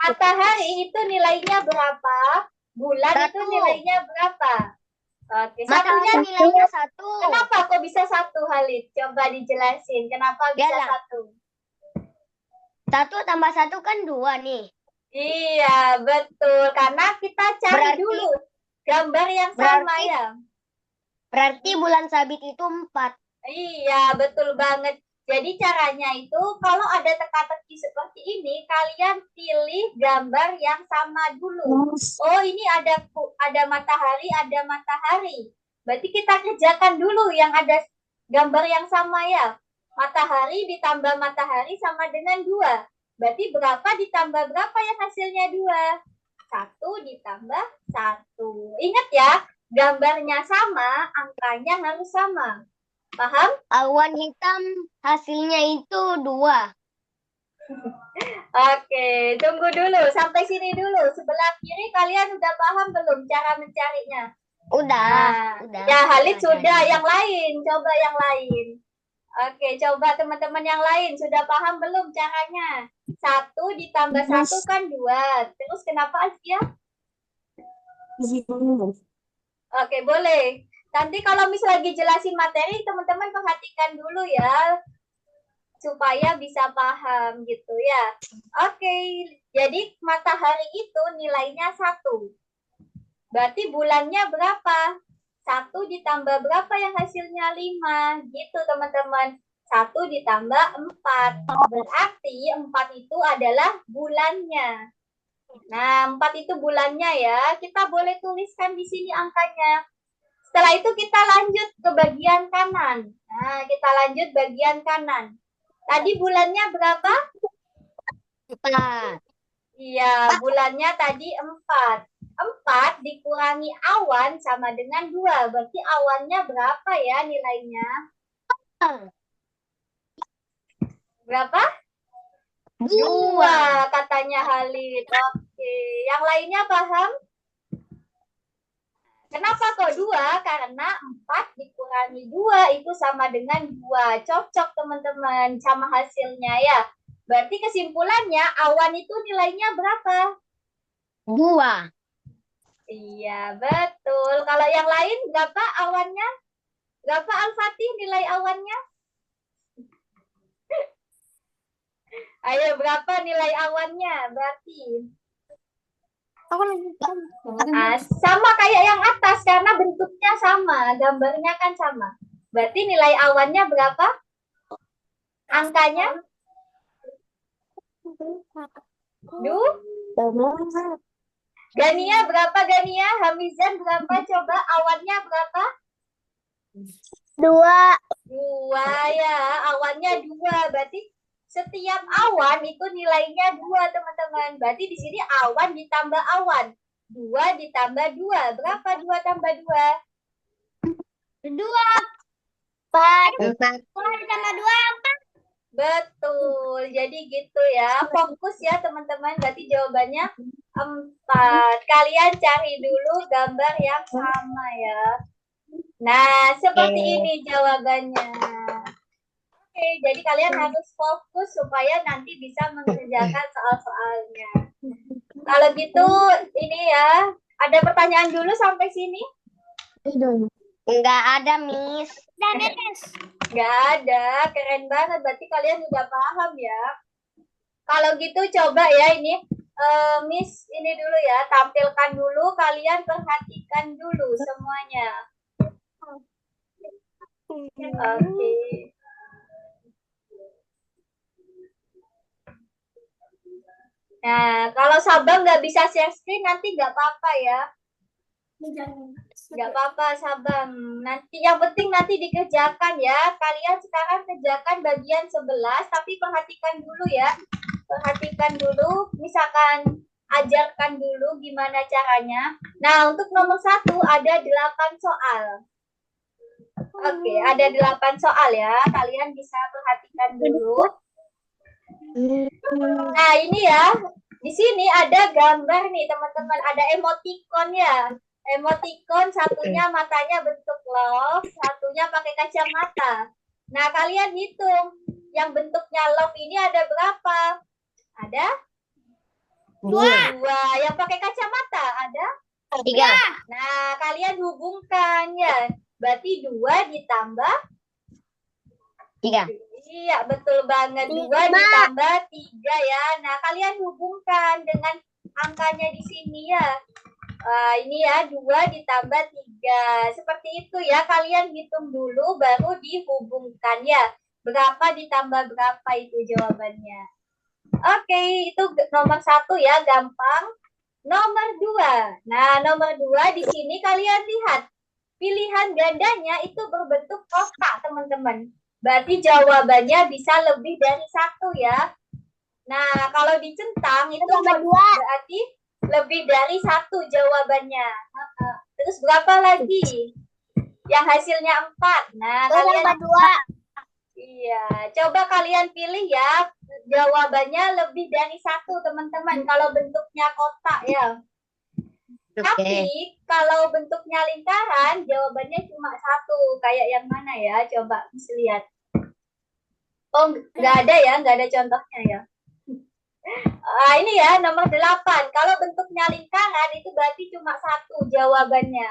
matahari itu nilainya berapa? Bulan 1. itu nilainya berapa? Oke, Matahari satunya nilainya 1. Kenapa kok bisa 1, Halid? Coba dijelasin. Kenapa bisa Yalah. 1? 1 tambah 1 kan 2 nih. Iya, betul. Karena kita cari Berarti- dulu gambar yang sama ya. Berarti bulan sabit itu 4. Iya, betul banget. Jadi caranya itu kalau ada teka-teki seperti ini, kalian pilih gambar yang sama dulu. Oh, ini ada matahari, ada matahari. Berarti kita kerjakan dulu yang ada gambar yang sama ya. Matahari ditambah matahari sama dengan 2. Berarti berapa ditambah berapa yang hasilnya 2? 1 ditambah 1. Ingat ya, gambarnya sama, angkanya harus sama. Paham? Awan hitam hasilnya itu 2. Oke, tunggu dulu. Sampai sini dulu. Sebelah kiri kalian udah paham belum cara mencarinya? Udah. Ya, Halid sudah. Yang lain, coba yang lain. Oke, coba teman-teman yang lain. Sudah paham belum caranya? 1 ditambah 1 kan 2. Terus kenapa Asia? Oke, boleh. Nanti kalau misalnya lagi jelasin materi, teman-teman perhatikan dulu ya. Supaya bisa paham gitu ya. Oke, jadi matahari itu nilainya 1. Berarti bulannya berapa? 1 ditambah berapa yang hasilnya 5? Gitu teman-teman. 1 ditambah 4. Berarti 4 itu adalah bulannya. Nah, 4 itu bulannya ya. Kita boleh tuliskan di sini angkanya. Setelah itu kita lanjut ke bagian kanan. Nah, kita lanjut bagian kanan. Tadi bulannya berapa? 4. Iya, bulannya tadi 4. 4 dikurangi awan sama dengan 2. Berarti awannya berapa ya nilainya? Berapa? 2 katanya Halid. Oke, yang lainnya paham? Kenapa kok 2? Karena 4 dikurangi 2 itu sama dengan 2. Cocok teman-teman sama hasilnya ya. Berarti kesimpulannya awan itu nilainya berapa? 2. Iya, betul. Kalau yang lain berapa awannya? Berapa Al-Fatih nilai awannya? Ayo, berapa nilai awannya? Berarti sama kayak yang atas karena bentuknya sama, gambarnya kan sama. Berarti nilai awannya berapa? Angkanya? Gania berapa Gania? Hamizan berapa? Coba awannya berapa? 2. 2 ya, awannya 2. Berarti setiap awan itu nilainya 2 teman-teman. Berarti di sini awan ditambah awan. 2 ditambah 2. Berapa 2 tambah 2? 2. 4. 2 ditambah 2. Betul. Jadi gitu ya. Fokus ya teman-teman. Berarti jawabannya 4. Kalian cari dulu gambar yang sama ya. Nah, seperti ini jawabannya. Oke, jadi kalian harus fokus supaya nanti bisa mengerjakan soal-soalnya. Kalau gitu, ini ya. Ada pertanyaan dulu sampai sini? Enggak ada, Miss. Nggak ada. Keren banget. Berarti kalian udah paham ya. Kalau gitu coba ya ini. Miss ini dulu ya. Tampilkan dulu. Kalian perhatikan dulu semuanya. Oke. Nah, kalau Sabang nggak bisa share screen nanti nggak apa-apa ya. Nggak apa-apa Sabang. Nanti yang penting nanti dikerjakan ya. Kalian sekarang kerjakan bagian 11, tapi perhatikan dulu ya. Perhatikan dulu, misalkan ajarkan dulu gimana caranya. Nah, untuk nomor 1 ada 8 soal. Oke, ada 8 soal ya. Kalian bisa perhatikan dulu. Nah, ini ya. Di sini ada gambar nih, teman-teman. Ada emoticon ya. Emoticon satunya matanya bentuk love, satunya pakai kacamata. Nah, kalian hitung. Yang bentuknya love ini ada berapa? Ada? 2. Yang pakai kacamata ada? 3. Nah, kalian hubungkan ya. Berarti 2 ditambah 3. Iya, betul banget. 2 ditambah 3 ya. Nah, kalian hubungkan dengan angkanya di sini ya. Ini ya, 2 ditambah 3. Seperti itu ya. Kalian hitung dulu, baru dihubungkan ya. Berapa ditambah berapa itu jawabannya. Oke, itu nomor 1 ya, gampang. Nomor 2. Nah, nomor 2 di sini kalian lihat. pilihan gandanya itu berbentuk kotak, teman-teman. Berarti jawabannya bisa lebih dari satu ya. Nah, kalau dicentang itu berarti lebih dari satu jawabannya. Terus berapa lagi? Yang hasilnya 4. Nah, kalian iya, coba kalian pilih ya. Jawabannya lebih dari satu, teman-teman. Kalau bentuknya kotak ya. Tapi kalau bentuknya lingkaran, jawabannya cuma satu. Kayak yang mana ya? Coba bisa lihat. Oh, nggak ada ya, nggak ada contohnya ya. Ini ya, nomor 8. Kalau bentuknya lingkaran, itu berarti cuma satu jawabannya.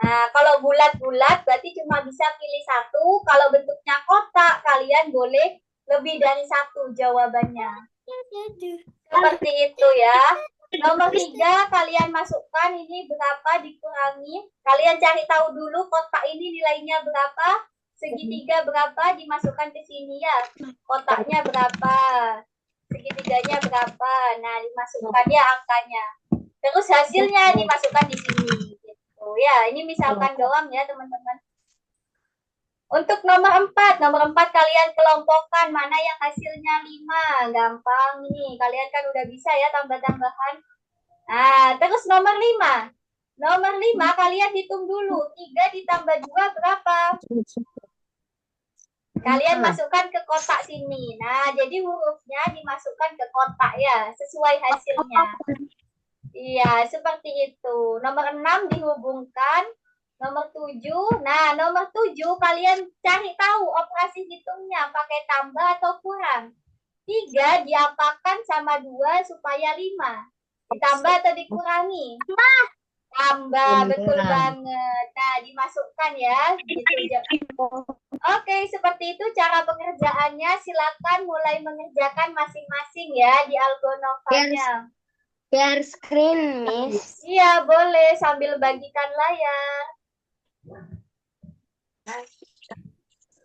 Nah, kalau bulat-bulat, berarti cuma bisa pilih satu. Kalau bentuknya kotak, kalian boleh lebih dari satu jawabannya. Seperti itu ya. Nomor 3, kalian masukkan ini berapa dikurangi. Kalian cari tahu dulu kotak ini nilainya berapa. Segitiga berapa dimasukkan ke sini ya. Kotaknya berapa. Segitiganya berapa. Nah, dimasukkan ya angkanya. Terus hasilnya dimasukkan di sini. Gitu ya. Ini misalkan doang ya teman-teman. Untuk nomor 4 kalian kelompokkan mana yang hasilnya 5. Gampang nih, kalian kan udah bisa ya tambah-tambahan. Nah, terus nomor 5. Nomor 5 kalian hitung dulu, 3 ditambah 2 berapa? Kalian masukkan ke kotak sini. Nah, jadi hurufnya dimasukkan ke kotak ya, sesuai hasilnya. Iya, seperti itu. Nomor 6 dihubungkan. Nomor 7, nah nomor 7 kalian cari tahu operasi hitungnya pakai tambah atau kurang. 3 diapakan sama 2 supaya 5. Ditambah atau dikurangi? Tambah, betul banget. Nah, dimasukkan ya. Gitu. Oke, seperti itu cara pengerjaannya. Silakan mulai mengerjakan masing-masing ya di Algonovanya. Share screen, Miss. Iya, boleh sambil bagikan layar.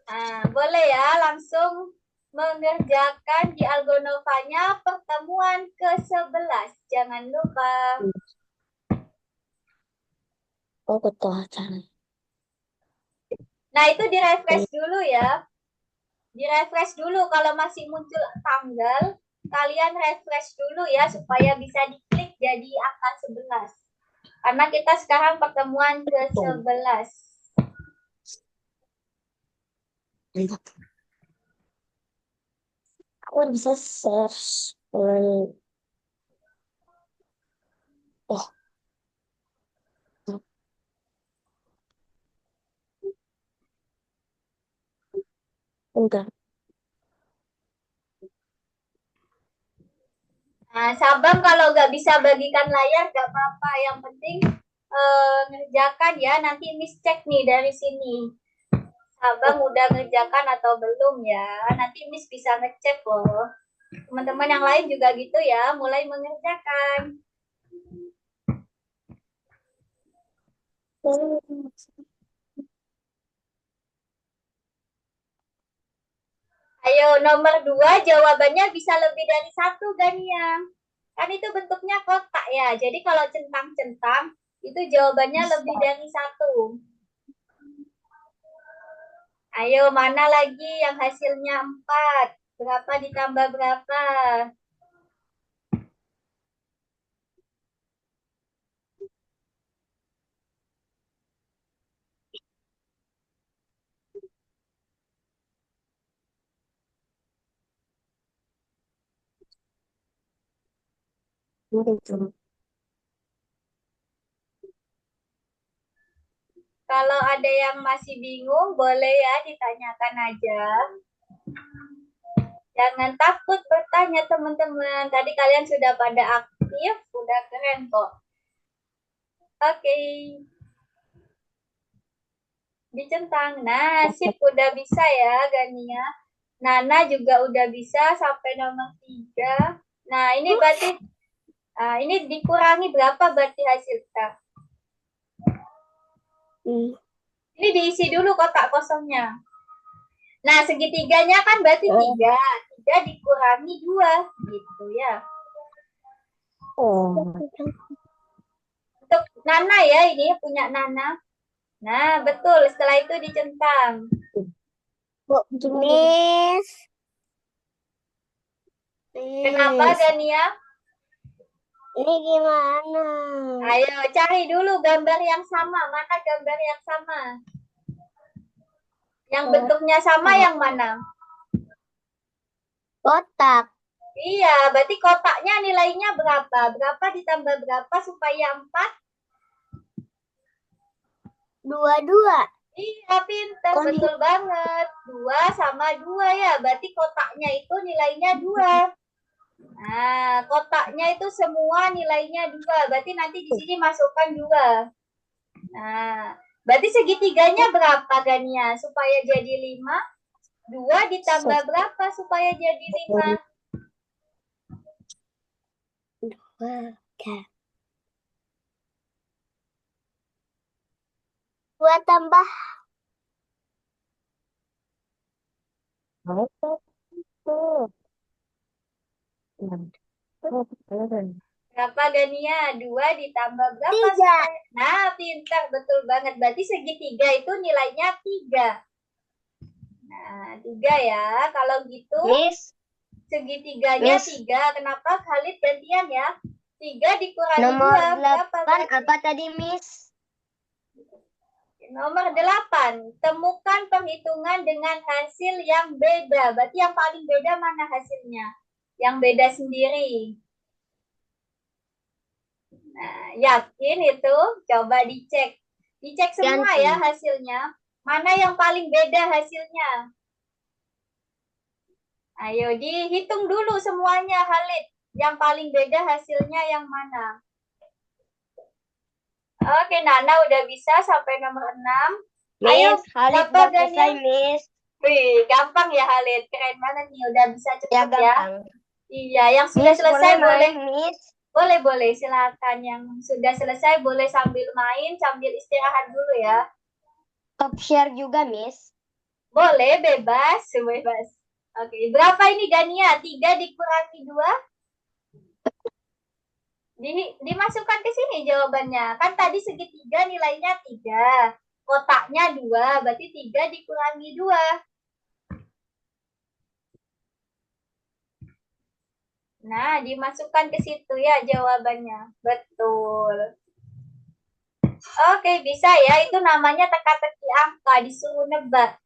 Nah, boleh ya langsung mengerjakan di Algonovanya pertemuan ke-11. Jangan lupa. Oh, betul. Nah, itu di-refresh dulu ya. Di-refresh dulu kalau masih muncul tanggal, kalian refresh dulu ya supaya bisa diklik jadi angka 11. Karena kita sekarang pertemuan ke-11. Aku bisa search. Enggak. Nah, Sabang kalau nggak bisa bagikan layar nggak apa-apa. Yang penting ngerjakan ya. Nanti Miss cek nih dari sini. Sabang udah ngerjakan atau belum ya. Nanti Miss bisa ngecek loh. Teman-teman yang lain juga gitu ya. Mulai mengerjakan. Ayo, nomor 2 jawabannya bisa lebih dari satu, Gania. Kan itu bentuknya kotak ya. Jadi kalau centang-centang, itu jawabannya lebih dari satu. Ayo, mana lagi yang hasilnya 4? Berapa ditambah berapa? Kalau ada yang masih bingung, boleh ya ditanyakan aja. Jangan takut bertanya teman-teman. Tadi kalian sudah pada aktif, udah keren kok. Oke. Dicentang. Nah, sip udah bisa ya Gania. Nana juga udah bisa sampai nomor 3. Nah, ini berarti ini dikurangi berapa berarti hasilnya? Ini diisi dulu kotak kosongnya. Nah, segitiganya kan berarti 3. 3 dikurangi 2. Gitu ya. Oh. Untuk Nana ya, ini punya Nana. Nah, betul. Setelah itu dicentang. Bu, Miss. Kenapa, Miss. Gania? Ini gimana? Ayo, cari dulu gambar yang sama. Mana gambar yang sama? Yang bentuknya sama yang mana? Kotak. Iya, berarti kotaknya nilainya berapa? Berapa ditambah berapa supaya 4? 22. Iya, pintar. Betul banget. 2 sama 2 ya. Berarti kotaknya itu nilainya 2. Nah, kotaknya itu semua nilainya 2. Berarti nanti di sini masukkan 2. Nah, berarti segitiganya berapa, Gania? Supaya jadi 5. 2 ditambah berapa supaya jadi 5? 2 tambah. Berapa, Gania? 2 ditambah berapa 3. supaya... Nah, pintar. Betul banget. Berarti segitiga itu nilainya 3. Nah, 3 ya. Kalau gitu, Miss, segitiganya Miss. 3. Kenapa? Khalid gantian ya. 3 dikurangi Nomor 2. Berapa? 8 apa tadi, Miss? Nomor 8. Temukan perhitungan dengan hasil yang beda. Berarti yang paling beda mana hasilnya? Yang beda sendiri. Nah, yakin itu? Coba dicek. Dicek semua Ganti. ya hasilnya. Mana yang paling beda hasilnya? Ayo dihitung dulu semuanya, Khalid. Yang paling beda hasilnya yang mana? Oke, Nana udah bisa sampai nomor 6. Ayo, Miss, Khalid berapa, udah selesai, Daniel? Miss. Wih, gampang ya, Khalid. Keren banget nih, udah bisa Ya, cepet ya. gampang. Iya, yang sudah Miss, selesai boleh. main, Miss. Boleh. Silakan. Yang sudah selesai boleh sambil main, sambil istirahat dulu ya. Top share juga, Miss. Boleh, bebas. Oke, berapa ini, Gania? 3 dikurangi 2? Dimasukkan ke sini jawabannya. Kan tadi segitiga nilainya 3. Kotaknya 2, berarti 3 dikurangi 2. Nah, dimasukkan ke situ ya jawabannya. Betul. Oke, bisa ya. Itu namanya teka-teki angka, disuruh nebak.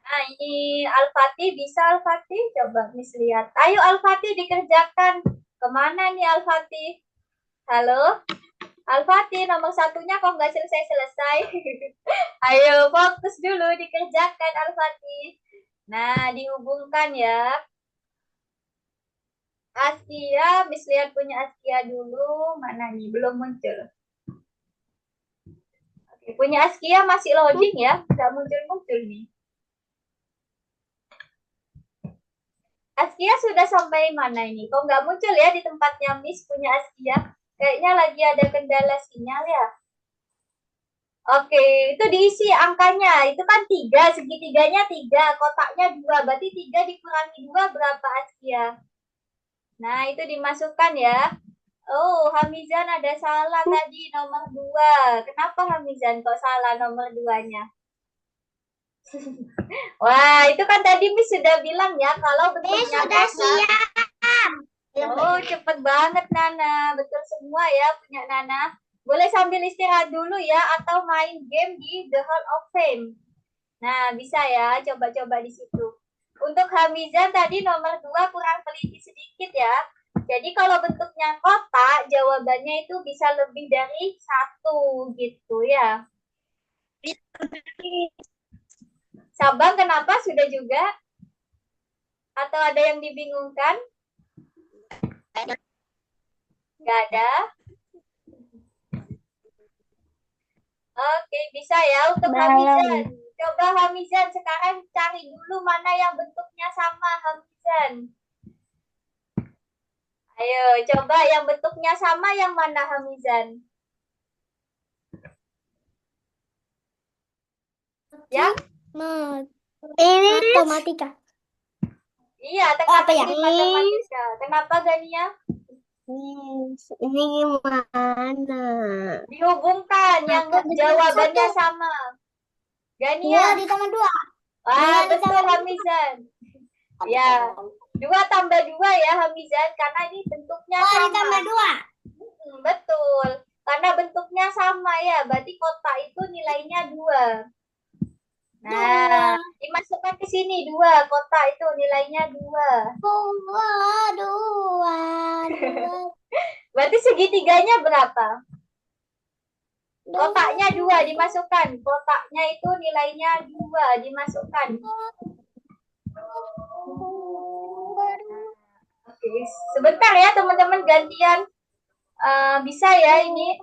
Nah, ini Al-Fatih. Bisa Al-Fatih? Coba Miss lihat. Ayo Al-Fatih dikerjakan. Kemana nih Al-Fatih? Halo? Al-Fatih, nomor satunya kok nggak selesai-selesai? Ayo, fokus dulu dikerjakan Al-Fatih. Nah, dihubungkan ya. Askia, Miss lihat punya Askia dulu. Mana nih? Belum muncul. Oke, punya Askia masih loading ya. Nggak muncul-muncul nih. Askia sudah sampai mana ini? Kok nggak muncul ya di tempatnya Miss punya Askia? Kayaknya lagi ada kendala sinyal ya. Oke, itu diisi angkanya. Itu kan 3, segitiganya 3, kotaknya 2. Berarti 3 dikurangi 2 berapa, Askia? Nah, itu dimasukkan ya. Oh, Hamizan ada salah tadi nomor 2. Kenapa Hamizan kok salah nomor 2-nya? Wah, itu kan tadi Miss sudah bilang ya, kalau bentuknya kotak. Oh, cepet banget Nana. Betul semua ya punya Nana. Boleh sambil istirahat dulu ya, atau main game di The Hall of Fame. Nah, bisa ya, coba-coba di situ. Untuk Hamizan tadi nomor 2 kurang teliti sedikit ya. Jadi kalau bentuknya kotak, jawabannya itu bisa lebih dari 1 gitu ya. Sabang kenapa? Sudah juga? Atau ada yang dibingungkan? Gak ada? Oke, bisa ya untuk Hamizan. Coba Hamizan sekarang cari dulu mana yang bentuknya sama Hamizan. Ayo, coba yang bentuknya sama yang mana Hamizan? Ya? Ini Matematika. Iya, teka-teki matematika. Kenapa Gania? Ini gimana? Dihubungkan yang Satu ditambah jawabannya satu. sama. Dua Gania. ditambah dua. Wah, Dua betul ditambah dua. Hamizan. Ya, 2 tambah 2 ya Hamizan, karena ini bentuknya Dua sama. ditambah dua. Betul. Karena bentuknya sama ya, berarti kotak itu nilainya 2. Nah, dimasukkan ke sini 2. Kotak itu nilainya 2. Dua, dua, dua. Berarti segitiganya berapa? Kotaknya 2 dimasukkan. Kotaknya itu nilainya 2 dimasukkan. Oke, sebentar ya teman-teman gantian. Bisa ya ini.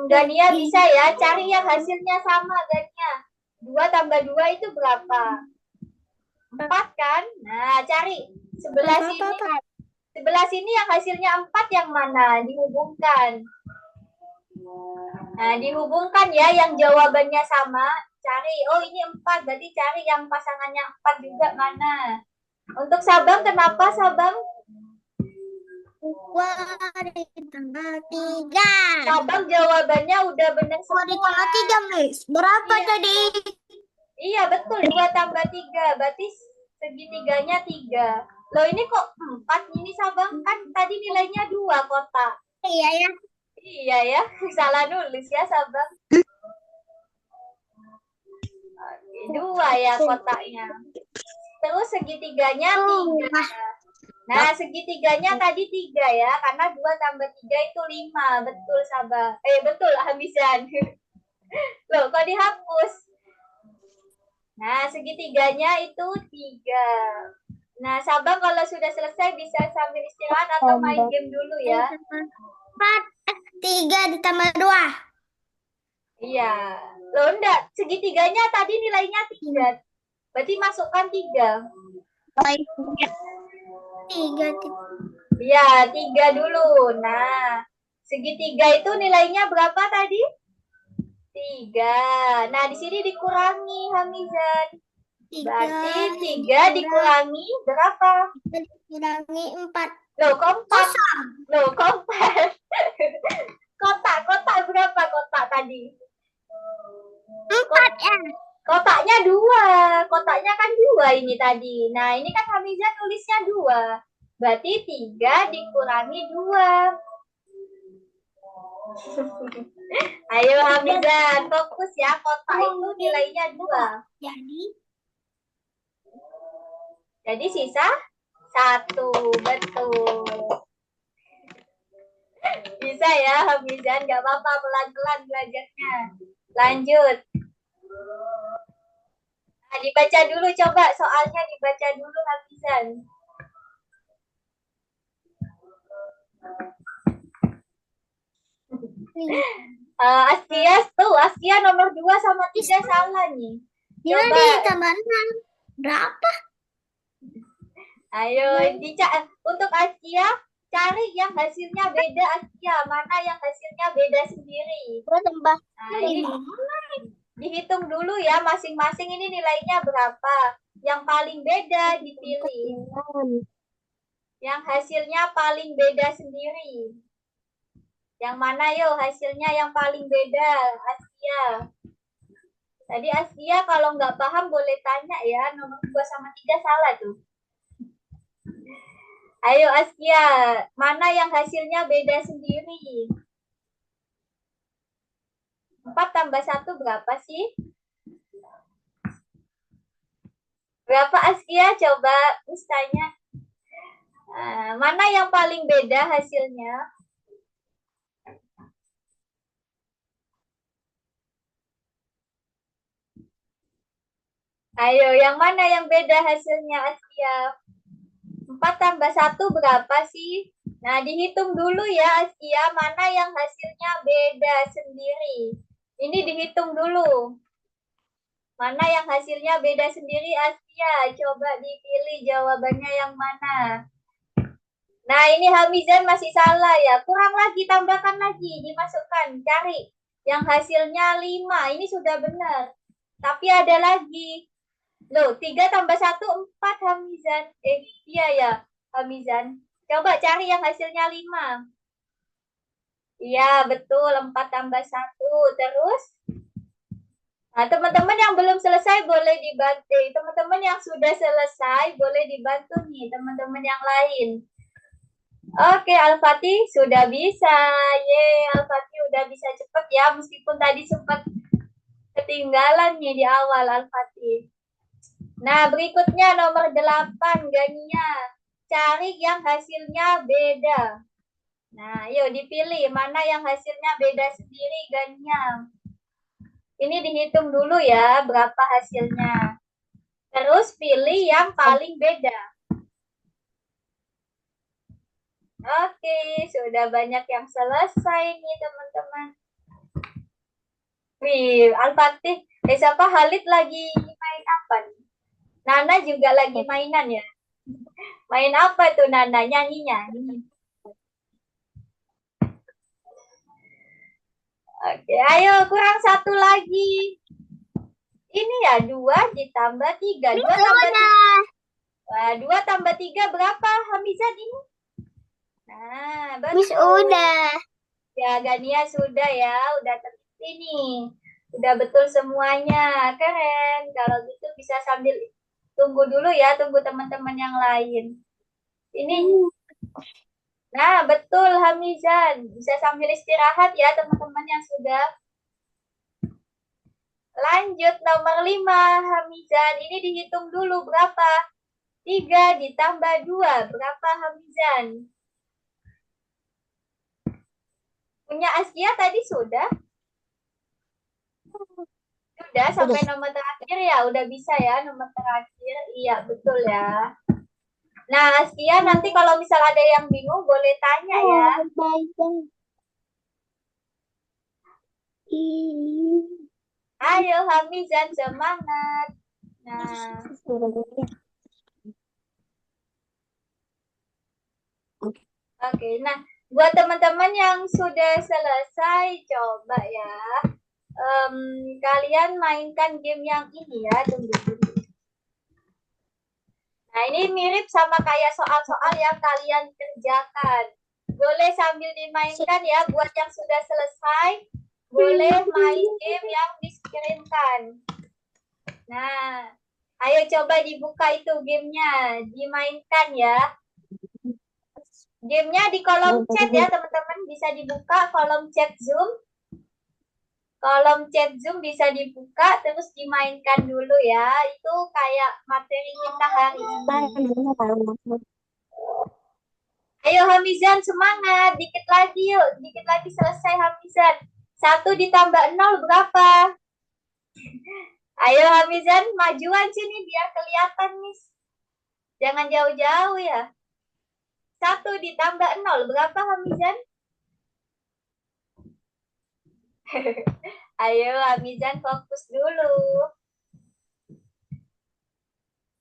Gania bisa ya. Cari yang hasilnya sama Gania. 2 tambah 2 itu berapa? 4 kan? Nah, cari. Sebelah sini. Sebelah sini yang hasilnya 4 yang mana? Dihubungkan. Nah, dihubungkan ya yang jawabannya sama. Cari. Oh, ini 4. Berarti cari yang pasangannya 4 juga mana? Untuk Sabang, kenapa Sabang? 2 ditambah 3. Sabang jawabannya udah benar 2 semua. ditambah 3, Miss. Berapa Iya. tadi? Iya, betul. 2 tambah 3. Berarti segitiganya 3. Loh, ini kok 4 ini Sabang? Kan tadi nilainya 2 kotak. Iya ya. Iya ya, salah nulis ya Sabang. Oke, 2 ya kotaknya. Terus segitiganya 3. Nah, segitiganya tadi 3 ya, karena 2 tambah 3 itu 5. Betul, Sabang. Betul, Hamizan. Loh, kok dihapus? Nah, segitiganya itu 3. Nah, Sabang kalau sudah selesai bisa sambil istirahat atau main game dulu ya. 3 ditambah 2. Iya. Loh, enggak. Segitiganya tadi nilainya 3. Berarti masukkan 3. 3. Iya, 3 dulu. Nah, segitiga itu nilainya berapa tadi? 3. Nah, di sini dikurangi, Hamizan. Berarti 3 dikurangi berapa? Dikurangi 4. Loh, kok 4? Loh, kok 4? Kotak berapa kotak tadi? 4 ya. Kotaknya 2. Kotaknya kan 2 ini tadi. Nah, ini kan Hamizan tulisnya 2. Berarti 3 dikurangi 2. Ayo Hamizan, fokus ya. Kotak itu nilainya 2. Jadi sisa 1. Betul. Bisa ya Hamizan, gak apa-apa, pelan-pelan belajarnya. Lanjut. Nah, dibaca dulu, coba soalnya dibaca dulu Hamizan. Askia nomor 2 sama 3 salah nih. Coba. Tambah 6. Berapa? Ayo, untuk Askia, cari yang hasilnya beda Askia. Mana yang hasilnya beda sendiri. Tambah. Nah, ini dihitung dulu ya, masing-masing ini nilainya berapa. Yang paling beda dipilih. Yang hasilnya paling beda sendiri. Yang mana yuk hasilnya yang paling beda, Askia? Tadi Askia kalau nggak paham boleh tanya ya, nomor 2 sama 3 salah tuh. Ayo Askia, mana yang hasilnya beda sendiri? 4 tambah 1 berapa sih? Berapa Askia? Coba tanya. Mana yang paling beda hasilnya? Ayo, yang mana yang beda hasilnya Askia? 4 tambah 1 berapa sih? Nah, dihitung dulu ya Askia, mana yang hasilnya beda sendiri. Ini dihitung dulu. Mana yang hasilnya beda sendiri Askia? Coba dipilih jawabannya yang mana. Nah, ini Hamizan masih salah ya. Kurang lagi, tambahkan lagi, dimasukkan, cari. Yang hasilnya 5, ini sudah benar. Tapi ada lagi. Loh, 3 tambah 1, 4 Hamizan. Iya ya, Hamizan. Coba cari yang hasilnya 5. Iya, betul. 4 tambah 1. Terus, nah, teman-teman yang belum selesai boleh dibantu. Teman-teman yang sudah selesai boleh dibantu nih, teman-teman yang lain. Oke, Al-Fatih sudah bisa. Al-Fatih udah bisa cepet ya, meskipun tadi sempat ketinggalan nih di awal Al-Fatih. Nah, berikutnya nomor 8, Gania. Cari yang hasilnya beda. Nah, yuk dipilih mana yang hasilnya beda sendiri, Gania. Ini dihitung dulu ya, berapa hasilnya. Terus pilih yang paling beda. Oke, sudah banyak yang selesai nih, teman-teman. Wih, Al-Fatih. Siapa Halid lagi main apa nih? Nana juga lagi mainan ya? Main apa tuh Nana? Nyanyinya? Oke, ayo kurang satu lagi. Ini ya 2 ditambah 3. 2 tambah 3. Wah, 2 tambah 3 berapa, Hamizan ini? Nah, betul. Miss udah. Ya, Gania sudah ya. Udah teliti nih. Udah betul semuanya. Keren. Kalau gitu bisa sambil tunggu dulu ya. Tunggu teman-teman yang lain. Ini. Nah, betul Hamizan. Bisa sambil istirahat ya teman-teman yang sudah. Lanjut nomor 5, Hamizan. Ini dihitung dulu berapa? 3 ditambah 2. Berapa, Hamizan? Punya Askia tadi sudah? Sudah sampai nomor terakhir ya? Udah bisa ya nomor terakhir? Iya, betul ya. Nah, Askia nanti kalau misal ada yang bingung boleh tanya ya. Ayo Hamizan, semangat. Nah, oke. Nah, buat teman-teman yang sudah selesai, coba ya. Kalian mainkan game yang ini ya. Tunggu dulu. Nah, ini mirip sama kayak soal-soal yang kalian kerjakan. Boleh sambil dimainkan ya buat yang sudah selesai. Boleh main game yang dikirimkan. Nah, ayo coba dibuka itu gamenya. Dimainkan ya. Gamenya di kolom chat ya teman-teman. Bisa dibuka kolom chat Zoom. Kolom chat Zoom bisa dibuka terus dimainkan dulu ya. Itu kayak materi kita hari ini. Ayo Hamizan semangat. Dikit lagi yuk. Dikit lagi selesai Hamizan. 1 ditambah 0 berapa? Ayo Hamizan majuan sini biar kelihatan nih. Jangan jauh-jauh ya. 1 ditambah 0 berapa Hamizan? Ayo Hamizan fokus dulu.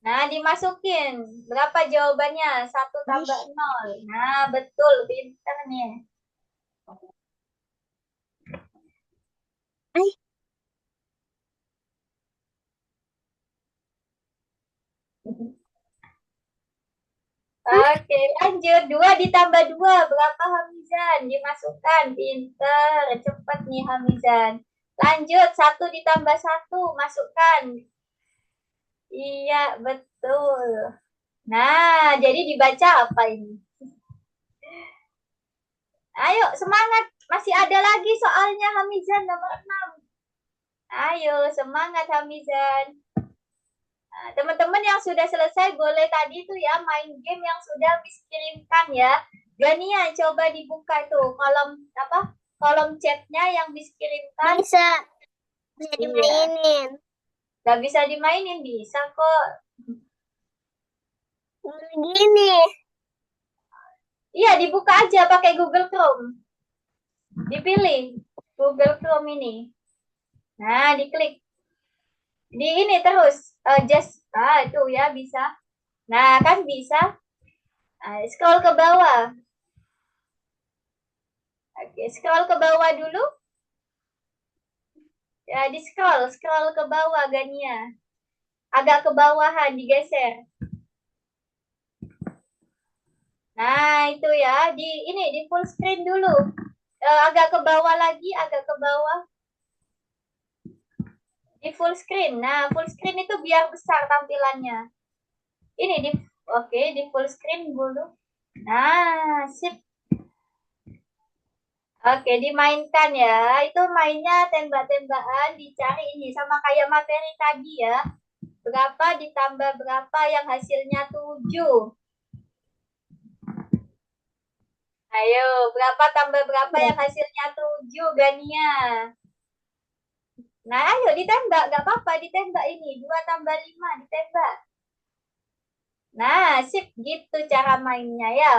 Nah, dimasukin. Berapa jawabannya? 1 tambah 0. Nah, betul. Pintar nih. Oke, lanjut. 2 ditambah 2. Berapa Hamizan? Dimasukkan. Pintar. Cepat nih Hamizan. Lanjut. 1 ditambah 1. Masukkan. Iya, betul. Nah, jadi dibaca apa ini? Ayo, semangat. Masih ada lagi soalnya Hamizan nomor 6. Ayo, semangat Hamizan. Nah, teman-teman yang sudah selesai boleh tadi tuh ya main game yang sudah dikirimkan ya. Gania, coba dibuka tuh kolom apa? Kolom chatnya yang dikirimkan. Bisa dimainin. Gak bisa dimainin, bisa kok. Gini. Iya, dibuka aja pakai Google Chrome. Dipilih Google Chrome ini. Nah, diklik. Di ini terus. Itu ya bisa. Nah, kan bisa. Nah, scroll ke bawah. Oke, scroll ke bawah dulu. Ya, di scroll ke bawah Gania. Agak ke bawahan, digeser. Nah, itu ya. Di full screen dulu. Agak ke bawah lagi, agak ke bawah. Di full screen. Nah, full screen itu biar besar tampilannya. Ini oke, di full screen dulu. Nah, sip. Oke, dimainkan ya. Itu mainnya tembak-tembakan, dicari ini sama kayak materi tadi ya. Berapa ditambah berapa yang hasilnya 7. Ayo, berapa tambah berapa yang hasilnya 7, Gania? Nah, ayo ditembak, gak apa-apa, ditembak ini. 2 tambah 5, ditembak. Nah, sip, gitu cara mainnya ya.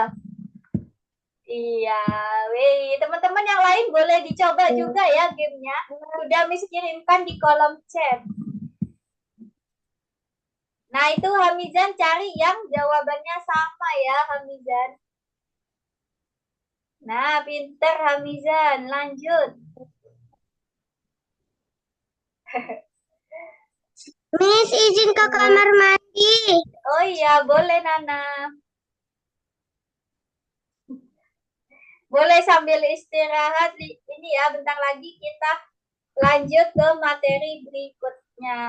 Iya, weh. Teman-teman yang lain boleh dicoba juga ya gamenya. Sudah Miss kirimkan di kolom chat. Nah, itu Hamizan cari yang jawabannya sama ya, Hamizan. Nah, pinter Hamizan. Lanjut. Miss, izin ke kamar mandi. Oh iya, boleh Nana. Boleh sambil istirahat. Ini ya, bentar lagi kita lanjut ke materi berikutnya.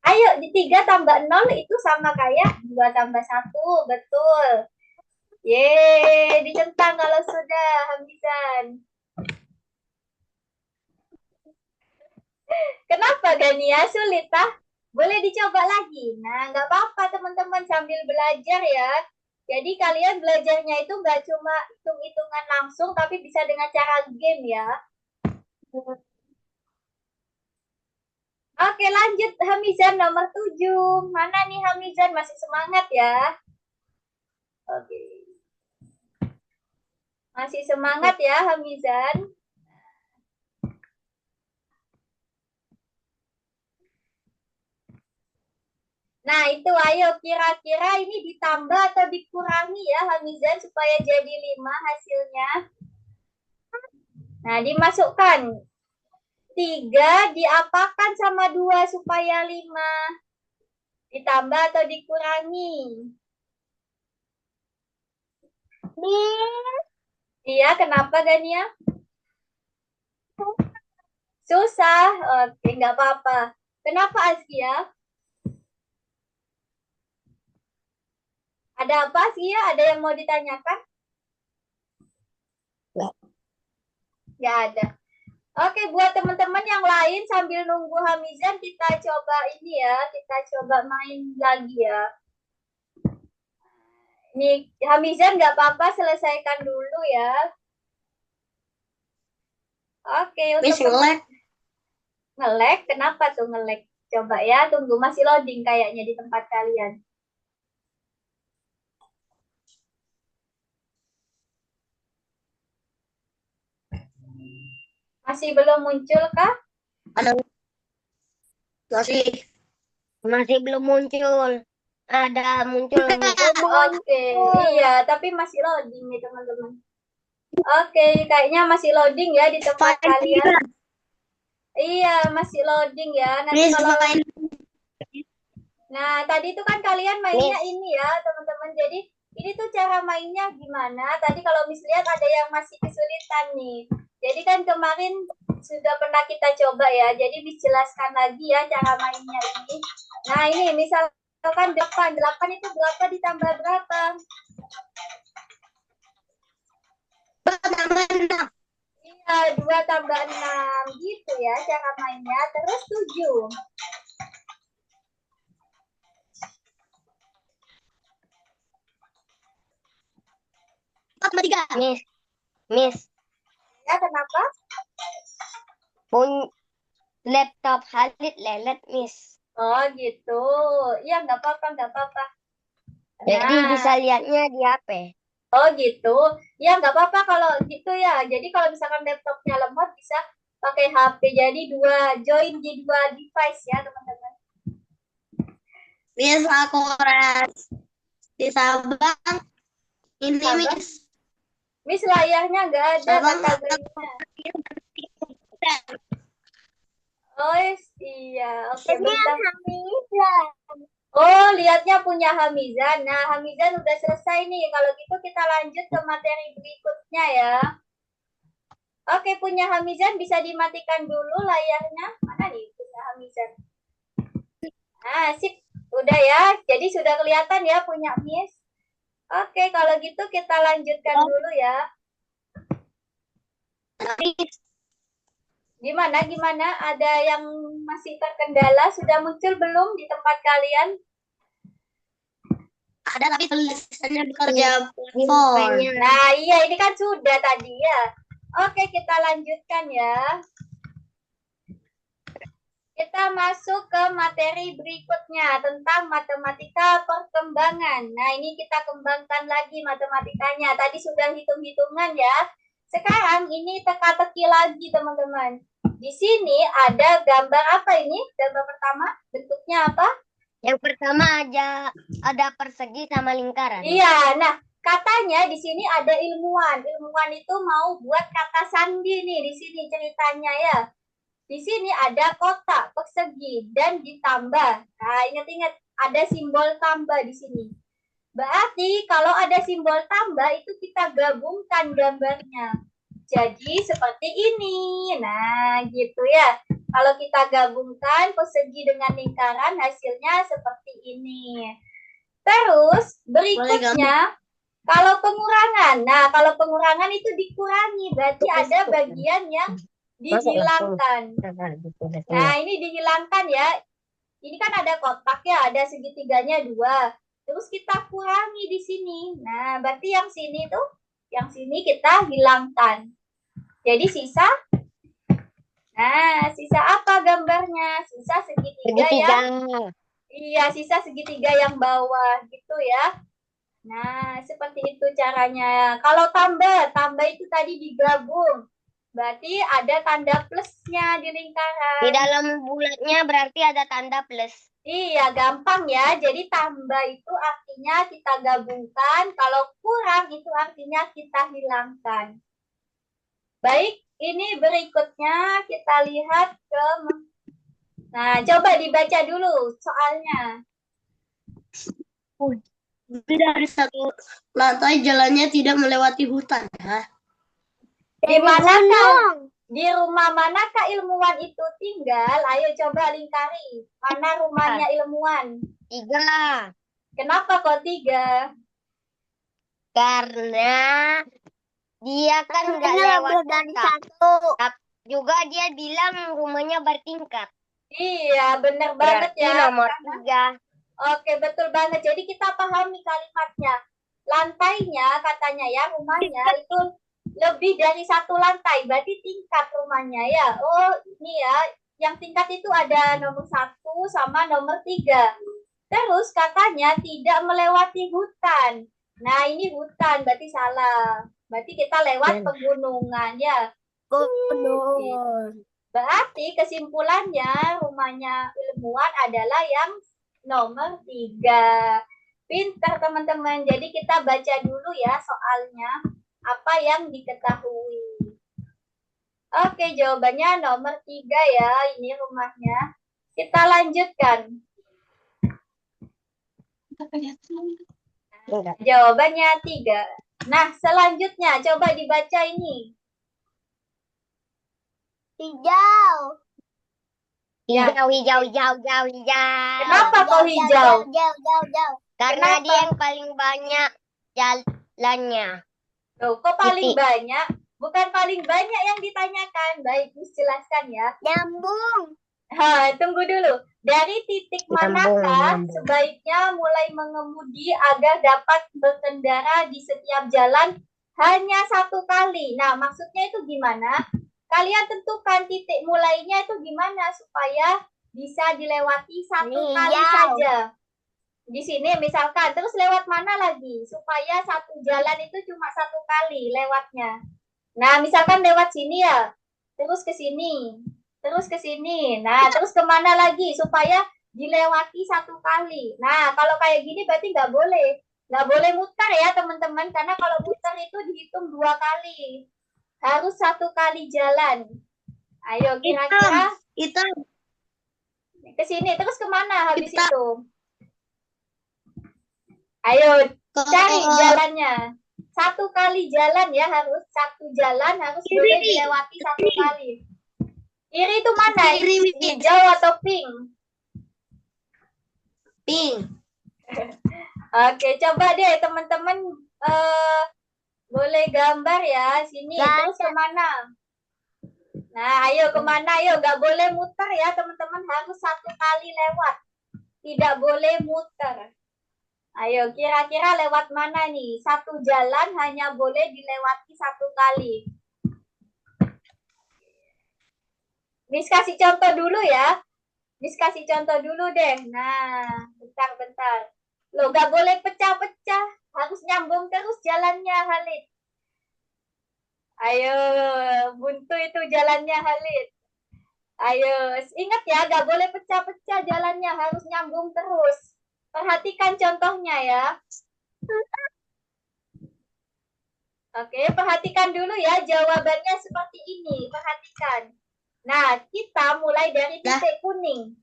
Ayo, di 3 tambah 0 itu sama kayak 2 tambah 1. Betul. Yeay, dicentang kalau sudah, Hamizan. Kenapa Gania? Sulit, ah? Boleh dicoba lagi. Nah, nggak apa-apa teman-teman sambil belajar ya. Jadi kalian belajarnya itu nggak cuma hitung-hitungan langsung, tapi bisa dengan cara game ya. Oke, lanjut Hamizan nomor 7. Mana nih Hamizan? Masih semangat ya? Oke. Masih semangat ya Hamizan? Nah, itu ayo kira-kira ini ditambah atau dikurangi ya Hamizan supaya jadi 5 hasilnya. Nah, dimasukkan. 3 diapakan sama 2 supaya 5? Ditambah atau dikurangi? Iya, kenapa Gania? Susah. Oke, nggak apa-apa. Kenapa Askia? Ada apa Askia? Ada yang mau ditanyakan? Nggak ada. Oke, buat teman-teman yang lain sambil nunggu Hamizan, kita coba ini ya. Kita coba main lagi ya. Nih, Hamizan nggak apa-apa, selesaikan dulu ya. Oke, untuk nge-lag. Kenapa tuh nge-lag? Coba ya, tunggu. Masih loading kayaknya di tempat kalian. Masih belum muncul kah? Masih belum muncul. Ada muncul. Oke, iya, tapi masih loading nih teman-teman. Oke, kayaknya masih loading ya di tempat kalian. Iya, masih loading ya. Nanti kalau Nah, tadi itu kan kalian mainnya ini ya, teman-teman. Jadi, ini tuh cara mainnya gimana? Tadi kalau Miss lihat ada yang masih kesulitan nih. Jadi kan kemarin sudah pernah kita coba ya. Jadi Miss jelaskan lagi ya cara mainnya ini. Nah, ini misalkan 8. 8 itu berapa ditambah berapa? Iya, 2 tambah 6. Gitu ya cara mainnya. Terus 7. 4,3. Miss. Ya, kenapa? Laptop Halid lelet, Miss. Oh, gitu. Iya, nggak apa-apa, nggak apa-apa. Jadi bisa lihatnya di HP. Oh gitu. Ya nggak apa-apa kalau gitu ya. Jadi kalau misalkan laptopnya lemot bisa pakai HP. Jadi join di 2 device ya teman-teman. Miss, aku di Sabang. Ini Miss. Miss layarnya nggak ada kata Oh iya. Oke, bentar. Oh, lihatnya punya Hamizan. Nah, Hamizan udah selesai nih. Kalau gitu kita lanjut ke materi berikutnya ya. Oke, punya Hamizan bisa dimatikan dulu layarnya. Mana nih punya Hamizan? Nah, sip. Udah ya. Jadi sudah kelihatan ya punya Miss. Oke, kalau gitu kita lanjutkan dulu ya. Gimana? Ada yang masih terkendala? Sudah muncul belum di tempat kalian? Ada tapi tulisannya bekerja form. Nah, iya ini kan sudah tadi ya. Oke, kita lanjutkan ya. Kita masuk ke materi berikutnya tentang matematika perkembangan. Nah, ini kita kembangkan lagi matematikanya. Tadi sudah hitung-hitungan ya. Sekarang ini teka-teki lagi, teman-teman. Di sini ada gambar apa ini? Gambar pertama, bentuknya apa? Yang pertama ada persegi sama lingkaran. Iya, nah katanya di sini ada ilmuwan. Ilmuwan itu mau buat kata sandi nih di sini ceritanya ya. Di sini ada kotak persegi dan ditambah. Nah, ingat-ingat ada simbol tambah di sini. Berarti kalau ada simbol tambah itu kita gabungkan gambarnya. Jadi seperti ini. Nah, gitu ya. Kalau kita gabungkan persegi dengan lingkaran hasilnya seperti ini. Terus berikutnya kalau pengurangan. Nah, kalau pengurangan itu dikurangi, berarti ada bagian yang dihilangkan. Nah, ini dihilangkan ya. Ini kan ada kotak ya, ada segitiganya 2. Terus kita kurangi di sini. Nah, berarti yang sini tuh, yang sini kita hilangkan. Jadi sisa. Nah, sisa apa gambarnya? Sisa segitiga yang. Iya, sisa segitiga yang bawah gitu ya. Nah, seperti itu caranya. Kalau tambah itu tadi digabung. Berarti ada tanda plusnya di lingkaran. Di dalam bulatnya berarti ada tanda plus. Iya, gampang ya. Jadi tambah itu artinya kita gabungkan. Kalau kurang itu artinya kita hilangkan. Baik, ini berikutnya kita lihat ke. Nah, coba dibaca dulu soalnya. Dari satu lantai jalannya tidak melewati hutan. Di manakah? Di rumah manakah ilmuwan itu tinggal? Ayo coba lingkari. Mana rumahnya ilmuwan? 3. Kenapa kok 3? Karena dia kan nggak lewat dari 1. Juga dia bilang rumahnya bertingkat. Iya, benar banget Berarti ya. nomor 3. Oke, betul banget. Jadi kita pahami kalimatnya. Lantainya katanya ya, rumahnya itu lebih dari 1 lantai. Berarti tingkat rumahnya ya. Oh, ini ya. Yang tingkat itu ada nomor 1 sama nomor 3. Terus katanya tidak melewati hutan. Nah, ini hutan, berarti salah. Berarti kita lewat pegunungan ya. Berarti kesimpulannya rumahnya ilmuwan adalah yang nomor 3. Pintar teman-teman. Jadi kita baca dulu ya soalnya. Apa yang diketahui. Oke, jawabannya nomor 3 ya. Ini rumahnya. Kita lanjutkan. Jawabannya 3. Nah, selanjutnya coba dibaca ini. Hijau. Hijau. Kenapa kok hijau? Karena dia yang paling banyak jalannya. Tuh, kok paling banyak? Bukan paling banyak yang ditanyakan. Baik, jelaskan ya. Nyambung. Tunggu dulu. Dari titik manakah sebaiknya mulai mengemudi agar dapat berkendara di setiap jalan hanya 1 kali? Nah, maksudnya itu gimana? Kalian tentukan titik mulainya itu gimana supaya bisa dilewati 1 kali saja. Di sini misalkan, terus lewat mana lagi? Supaya 1 jalan itu cuma 1 kali lewatnya. Nah, misalkan lewat sini ya, terus ke sini. Terus ke sini. Nah, terus kemana lagi supaya dilewati 1 kali. Nah, kalau kayak gini berarti nggak boleh. Nggak boleh mutar ya teman-teman. Karena kalau mutar itu dihitung 2 kali. Harus 1 kali jalan. Ayo kira-kira. Itu. Ke sini. Terus kemana habis itu? Ayo cari jalannya. Satu kali jalan ya, harus satu jalan harus boleh dilewati satu kali. Kiri itu mana? Hijau atau pink? Pink. Oke, coba deh teman-teman boleh gambar ya. Sini, terus kemana? Nah, ayo kemana? Ayo, nggak boleh muter ya teman-teman. Harus satu kali lewat. Tidak boleh muter. Ayo, kira-kira lewat mana nih? Satu jalan hanya boleh dilewati satu kali. Miss kasih contoh dulu ya. Miss kasih contoh dulu deh. Nah, bentar. Loh, nggak boleh pecah-pecah. Harus nyambung terus jalannya, Halid. Ayo, buntu itu jalannya, Halid. Ayo, ingat ya, nggak boleh pecah-pecah jalannya. Harus nyambung terus. Perhatikan contohnya ya. Oke, perhatikan dulu ya. Jawabannya seperti ini. Perhatikan. Nah, kita mulai dari titik kuning.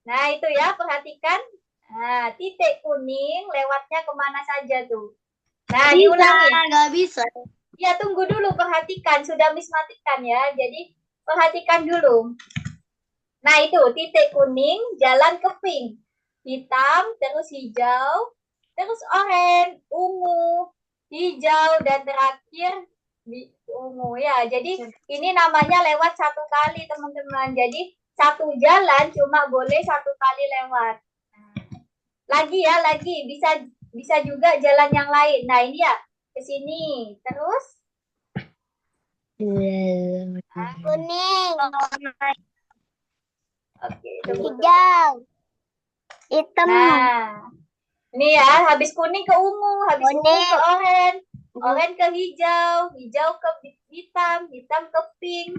Nah, itu ya, perhatikan. Nah, titik kuning lewatnya kemana saja tuh. Nah, diulangi. Nggak bisa. Ya, tunggu dulu, perhatikan. Sudah Miss matikan ya. Jadi, perhatikan dulu. Nah, itu titik kuning, jalan ke pink. Hitam, terus hijau, terus oranye, ungu, hijau, dan terakhir ungu ya. Jadi, ini namanya lewat satu kali, teman-teman. Jadi, satu jalan cuma boleh satu kali lewat. Lagi ya, lagi. Bisa juga jalan yang lain. Nah, ini ya. Ke sini. Terus Kuning. oke, Hijau. Hitam. Nah, ini ya, habis kuning ke ungu, habis ungu ke oranye, oranye ke hijau, hijau ke hitam, hitam ke pink,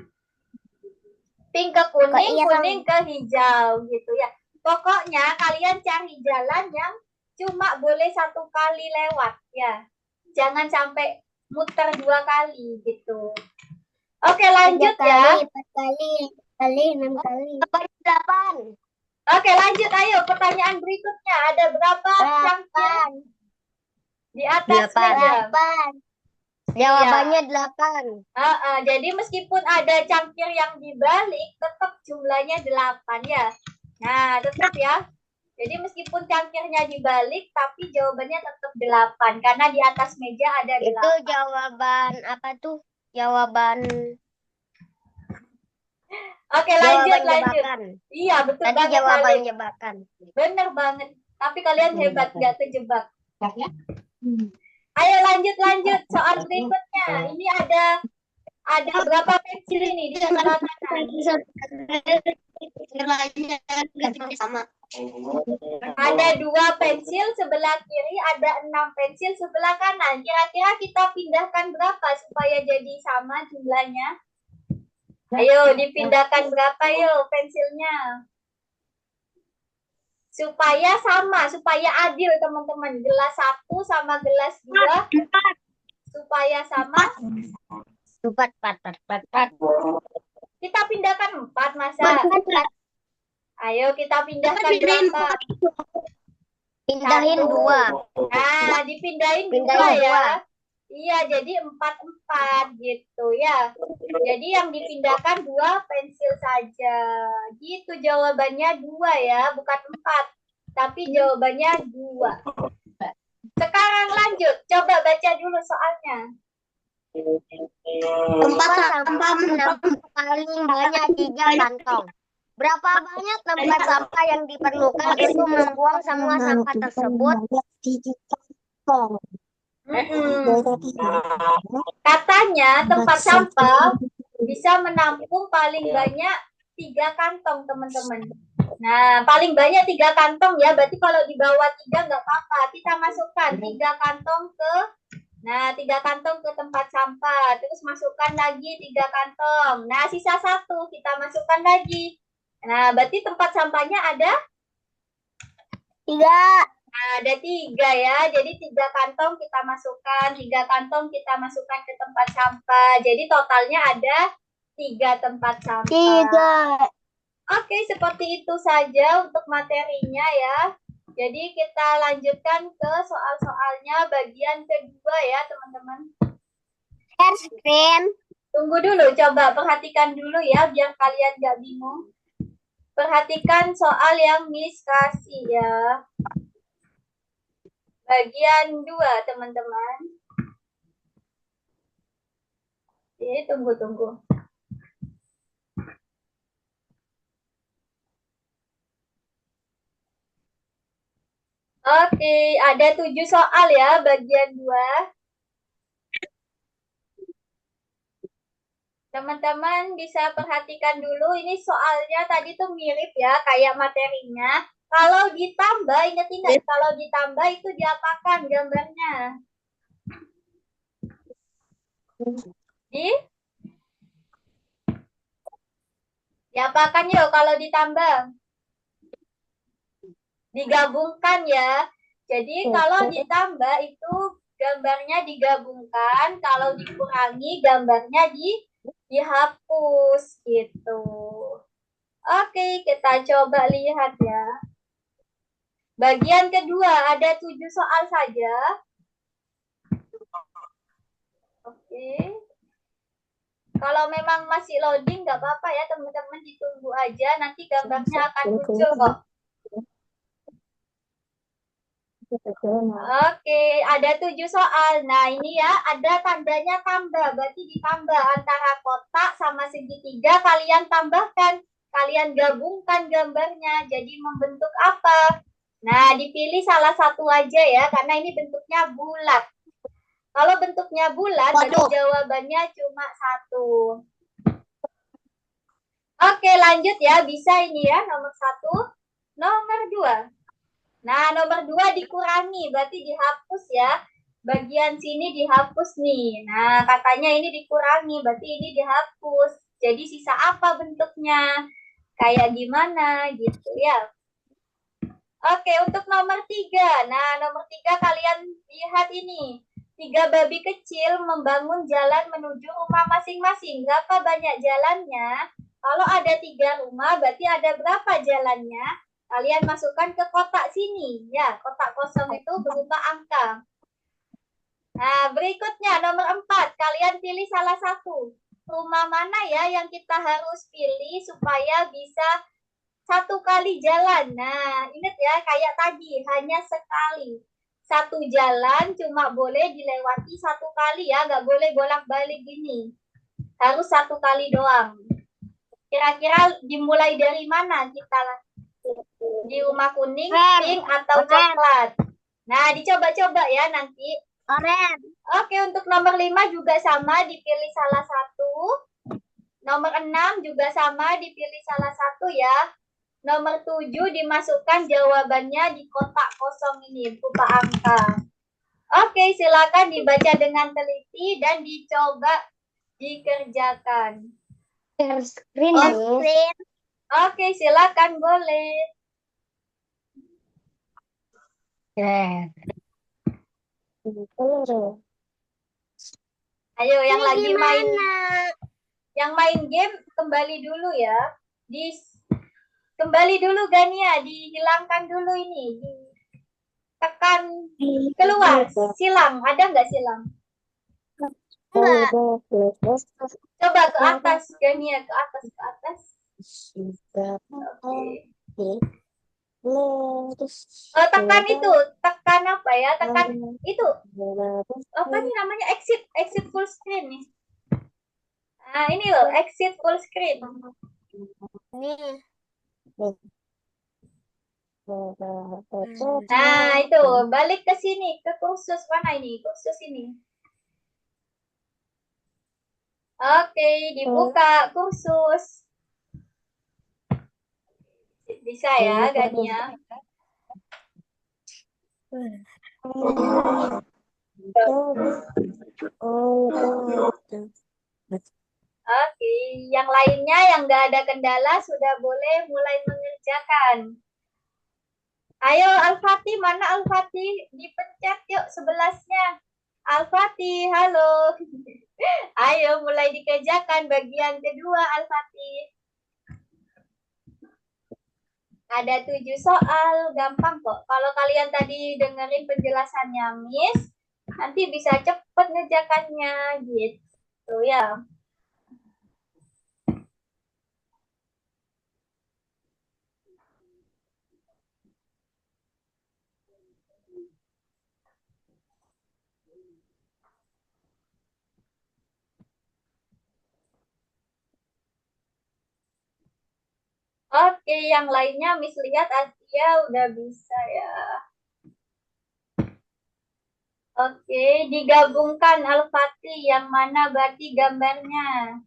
pink ke kuning, kuning ke hijau gitu ya. Pokoknya kalian cari jalan yang cuma boleh satu kali lewat ya. Jangan sampai muter 2 kali gitu. Oke, lanjut ya. 4 kali, 6 kali. 8. Oke, lanjut. Ayo, pertanyaan berikutnya. Ada berapa cangkir di atas meja? 8. Jawabannya 8. Jadi meskipun ada cangkir yang dibalik, tetap jumlahnya 8 ya. Nah, tetap ya. Jadi meskipun cangkirnya dibalik, tapi jawabannya tetap 8. Karena di atas meja ada 8. Itu jawaban apa tuh? Jawaban. Oke, lanjut. Jebakan. Iya, betul Tadi banget. Jawaban jebakan. Bener banget. Tapi kalian hebat, nggak terjebak. Ayo lanjut. Soal berikutnya. Ini ada berapa pensil ini di sebelah kanan? Sama. Ada 2 pensil sebelah kiri, ada 6 pensil sebelah kanan. Kira-kira kita pindahkan berapa supaya jadi sama jumlahnya? Ayo dipindahkan berapa yuk pensilnya? Supaya sama, supaya adil teman-teman. Gelas 1 sama gelas 2. Supaya sama. 4. Kita pindahkan 4 masa. Ayo kita pindahkan berapa? Pindahin 2. Nah, dipindahin 2 ya. Iya, jadi 4 gitu ya. Jadi yang dipindahkan 2 pensil saja. Gitu jawabannya 2 ya, bukan 4. Tapi jawabannya 2. Sekarang lanjut, coba baca dulu soalnya. Tempat sampah menampung paling banyak 3 kantong. Berapa banyak tempat sampah yang diperlukan untuk membuang semua sampah tersebut? Katanya tempat sampah bisa menampung paling banyak 3 kantong, teman-teman. Nah, paling banyak 3 kantong ya. Berarti kalau di bawah 3 nggak apa-apa. Kita masukkan 3 kantong ke 3 kantong ke tempat sampah. Terus masukkan lagi 3 kantong. Nah, sisa 1 kita masukkan lagi. Nah, berarti tempat sampahnya ada 3. Nah, ada 3 ya. Jadi 3 kantong kita masukkan, 3 kantong kita masukkan ke tempat sampah. Jadi totalnya ada 3 tempat sampah. 3. Oke, seperti itu saja untuk materinya ya. Jadi kita lanjutkan ke soal-soalnya bagian kedua ya teman-teman. Share screen. Tunggu dulu, coba perhatikan dulu ya biar kalian gak bingung. Perhatikan soal yang Miss kasih ya. Bagian 2 teman-teman. Oke, tunggu. Oke, ada 7 soal ya bagian 2. Teman-teman bisa perhatikan dulu, ini soalnya tadi tuh mirip ya kayak materinya. Kalau ditambah, ingat-ingat, kalau ditambah itu diapakan gambarnya? Diapakan yuk kalau ditambah? Digabungkan ya. Jadi kalau ditambah itu gambarnya digabungkan, kalau dikurangi gambarnya dihapus gitu. Oke, kita coba lihat ya. Bagian kedua ada 7 soal saja. Oke. Kalau memang masih loading nggak apa-apa ya teman-teman, ditunggu aja, nanti gambarnya akan muncul kok. Oke, ada 7 soal. Nah, ini ya, ada tandanya tambah. Berarti ditambah antara kotak sama segitiga, kalian tambahkan. Kalian gabungkan gambarnya. Jadi membentuk apa? Nah, dipilih salah satu aja ya, karena ini bentuknya bulat. Kalau bentuknya bulat, berarti jawabannya cuma 1. Oke, lanjut ya. Bisa ini ya, nomor 1. Nomor 2. Nah, nomor 2 dikurangi, berarti dihapus ya. Bagian sini dihapus nih. Nah, katanya ini dikurangi, berarti ini dihapus. Jadi sisa apa bentuknya? Kayak gimana gitu ya. Oke, untuk nomor 3. Nah, nomor 3 kalian lihat ini. 3 babi kecil membangun jalan menuju rumah masing-masing. Berapa banyak jalannya? Kalau ada 3 rumah, berarti ada berapa jalannya? Kalian masukkan ke kotak sini. Ya, kotak kosong itu berupa angka. Nah, berikutnya nomor 4. Kalian pilih salah satu. Rumah mana ya yang kita harus pilih supaya bisa 1 kali jalan. Nah, ingat ya, kayak tadi, hanya sekali. 1 jalan cuma boleh dilewati 1 kali ya, nggak boleh bolak-balik gini. Harus 1 kali doang. Kira-kira dimulai dari mana kita di rumah kuning, pink, atau coklat? Nah, dicoba-coba ya nanti. Orange. Oke, untuk nomor 5 juga sama, dipilih salah satu. Nomor 6 juga sama, dipilih salah satu ya. Nomor 7 dimasukkan jawabannya di kotak kosong ini, berupa angka. Oke, silakan dibaca dengan teliti dan dicoba dikerjakan. Share screen. Oke, silakan boleh. Ayo yang Ini lagi main gimana? yang main game kembali dulu ya. Kembali dulu Gania, dihilangkan dulu ini. Tekan keluar. Silang, ada nggak silang? Enggak. Coba ke atas Gania, ke atas. Oke. Tekan itu, tekan apa ya? Tekan itu. Apa nih namanya? Exit full screen nih. Nah, ini loh, exit full screen. Nih. Nah, itu, balik ke sini, ke kursus mana ini? Kursus ini. Oke, dibuka kursus. Bisa ya, Gania? Oke, yang lainnya yang nggak ada kendala sudah boleh mulai mengerjakan. Ayo Al-Fatih, mana Al-Fatih? Dipencet yuk 11-nya. Al-Fatih, halo. Ayo mulai dikerjakan bagian kedua Al-Fatih. Ada 7 soal, gampang kok. Kalau kalian tadi dengerin penjelasannya Miss, nanti bisa cepet ngerjakannya gitu ya. Oke, yang lainnya Miss lihat Asia udah bisa ya. Oke, digabungkan Al-Fatih yang mana berarti gambarnya.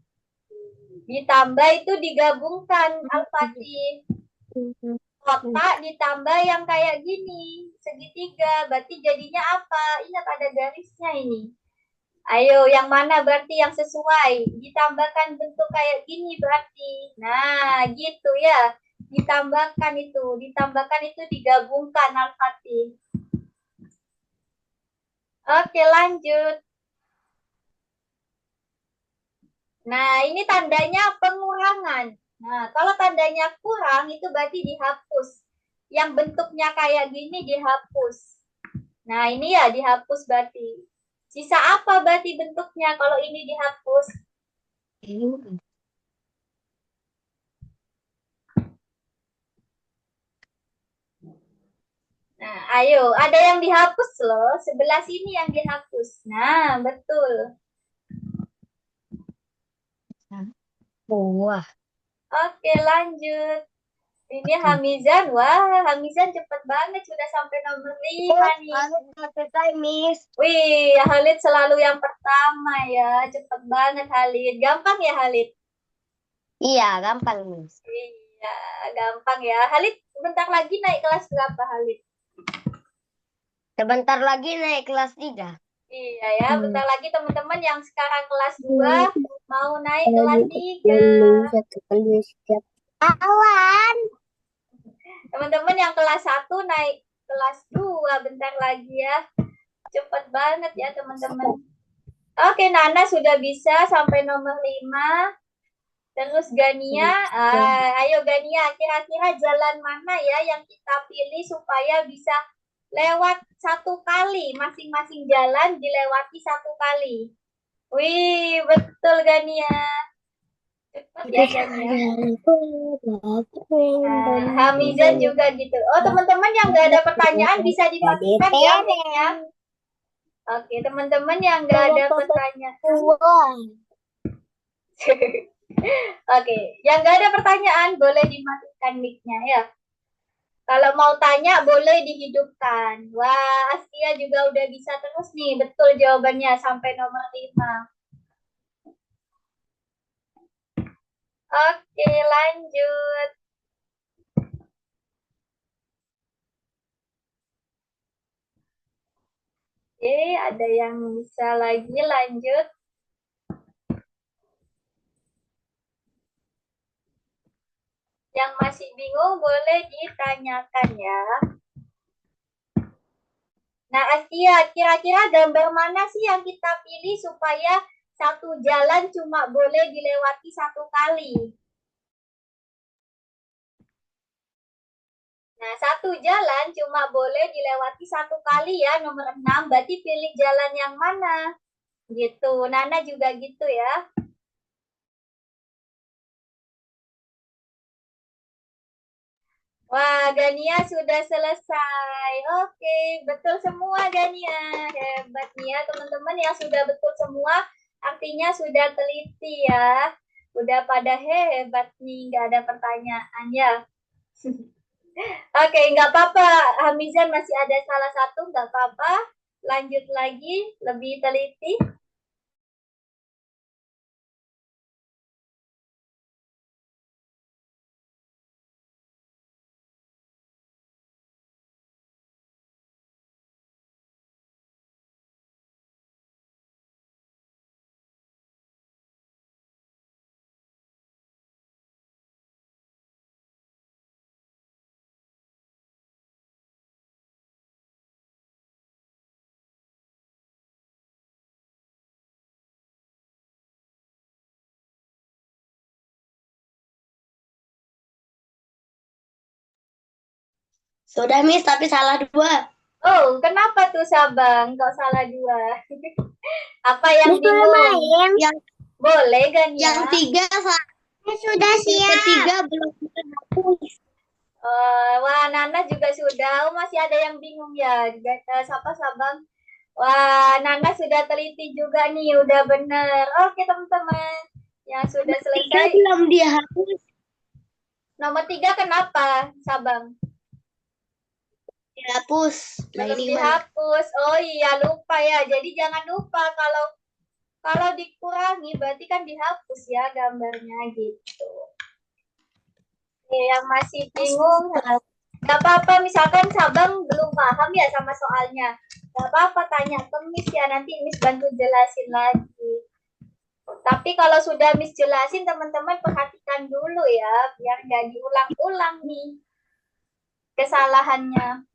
Ditambah itu digabungkan Al-Fatih. Kotak ditambah yang kayak gini, segitiga. Berarti jadinya apa? Ingat ada garisnya ini. Ayo, yang mana berarti yang sesuai? Ditambahkan bentuk kayak gini berarti. Nah, gitu ya. Ditambahkan itu digabungkan Al-Fatih. Oke, lanjut. Nah, ini tandanya pengurangan. Nah, kalau tandanya kurang itu berarti dihapus. Yang bentuknya kayak gini dihapus. Nah, ini ya dihapus berarti. Sisa apa berarti bentuknya kalau ini dihapus? Nah, ayo, ada yang dihapus loh. Sebelah sini yang dihapus. Nah, betul. Buah. Oke, lanjut. Ini Hamizan. Wah, Hamizan cepet banget. Sudah sampai nomor 5 nih. Selesai, Miss. Wih, Halid selalu yang pertama ya. Cepet banget Halid. Gampang ya Halid? Iya, gampang, Miss. Iya, gampang ya. Halid, bentar lagi naik kelas berapa Halid? Sebentar lagi naik kelas 3. Iya ya, bentar lagi teman-teman yang sekarang kelas 2 mau naik kelas 3. Awan. Teman-teman yang kelas 1 naik kelas 2 bentar lagi ya. Cepet banget ya teman-teman. Oke, Nana sudah bisa sampai nomor 5. Terus Gania, ayo Gania, kira-kira jalan mana ya yang kita pilih supaya bisa lewat satu kali, masing-masing jalan dilewati satu kali. Wih, betul Gania. Cepat ya Gania. Hamizan juga gitu. Oh, teman-teman yang nggak ada pertanyaan bisa dimatikan ya mic-nya. Oke, teman-teman yang nggak ada pertanyaan. Oke, yang nggak ada pertanyaan boleh dimatikan mic-nya ya. Kalau mau tanya boleh dihidupkan. Wah, Askia juga udah bisa terus nih. Betul jawabannya sampai nomor 5. Oke, lanjut. Oke, ada yang bisa lagi lanjut. Yang masih bingung boleh ditanyakan ya. Nah, Askia, kira-kira gambar mana sih yang kita pilih supaya satu jalan cuma boleh dilewati satu kali? Nah, satu jalan cuma boleh dilewati satu kali ya, nomor 6. Berarti pilih jalan yang mana? Gitu. Nana juga gitu ya. Wah, Gania sudah selesai. Oke, betul semua Gania. Hebat nih ya teman-teman yang sudah betul semua. Artinya sudah teliti ya. Udah pada hebat nih, nggak ada pertanyaan ya. Oke, nggak apa-apa. Hamizan masih ada salah satu, nggak apa-apa. Lanjut lagi, lebih teliti. Sudah, Miss, tapi salah 2. Oh, kenapa tuh Sabang? Kok salah 2? Apa yang Miss, boleh bingung? main? Boleh kan ya? Yang 3 salah. Sudah siap. Yang ketiga belum hapus. Wah, Nana juga sudah. Oh, masih ada yang bingung ya. Siapa Sabang? Wah, Nana sudah teliti juga nih, udah bener. Oke, teman-teman. Yang sudah selesai. Belum dihapus. Nomor 3 kenapa, Sabang? Dihapus. Belum dihapus. Oh iya, lupa ya. Jadi jangan lupa kalau dikurangi berarti kan dihapus ya gambarnya gitu. Yang masih bingung, gak apa-apa. Misalkan Sabang belum paham ya sama soalnya, gak apa-apa, tanya ke Miss ya, nanti Miss bantu jelasin lagi. Tapi kalau sudah Miss jelasin, teman-teman perhatikan dulu ya, biar gak diulang-ulang nih kesalahannya.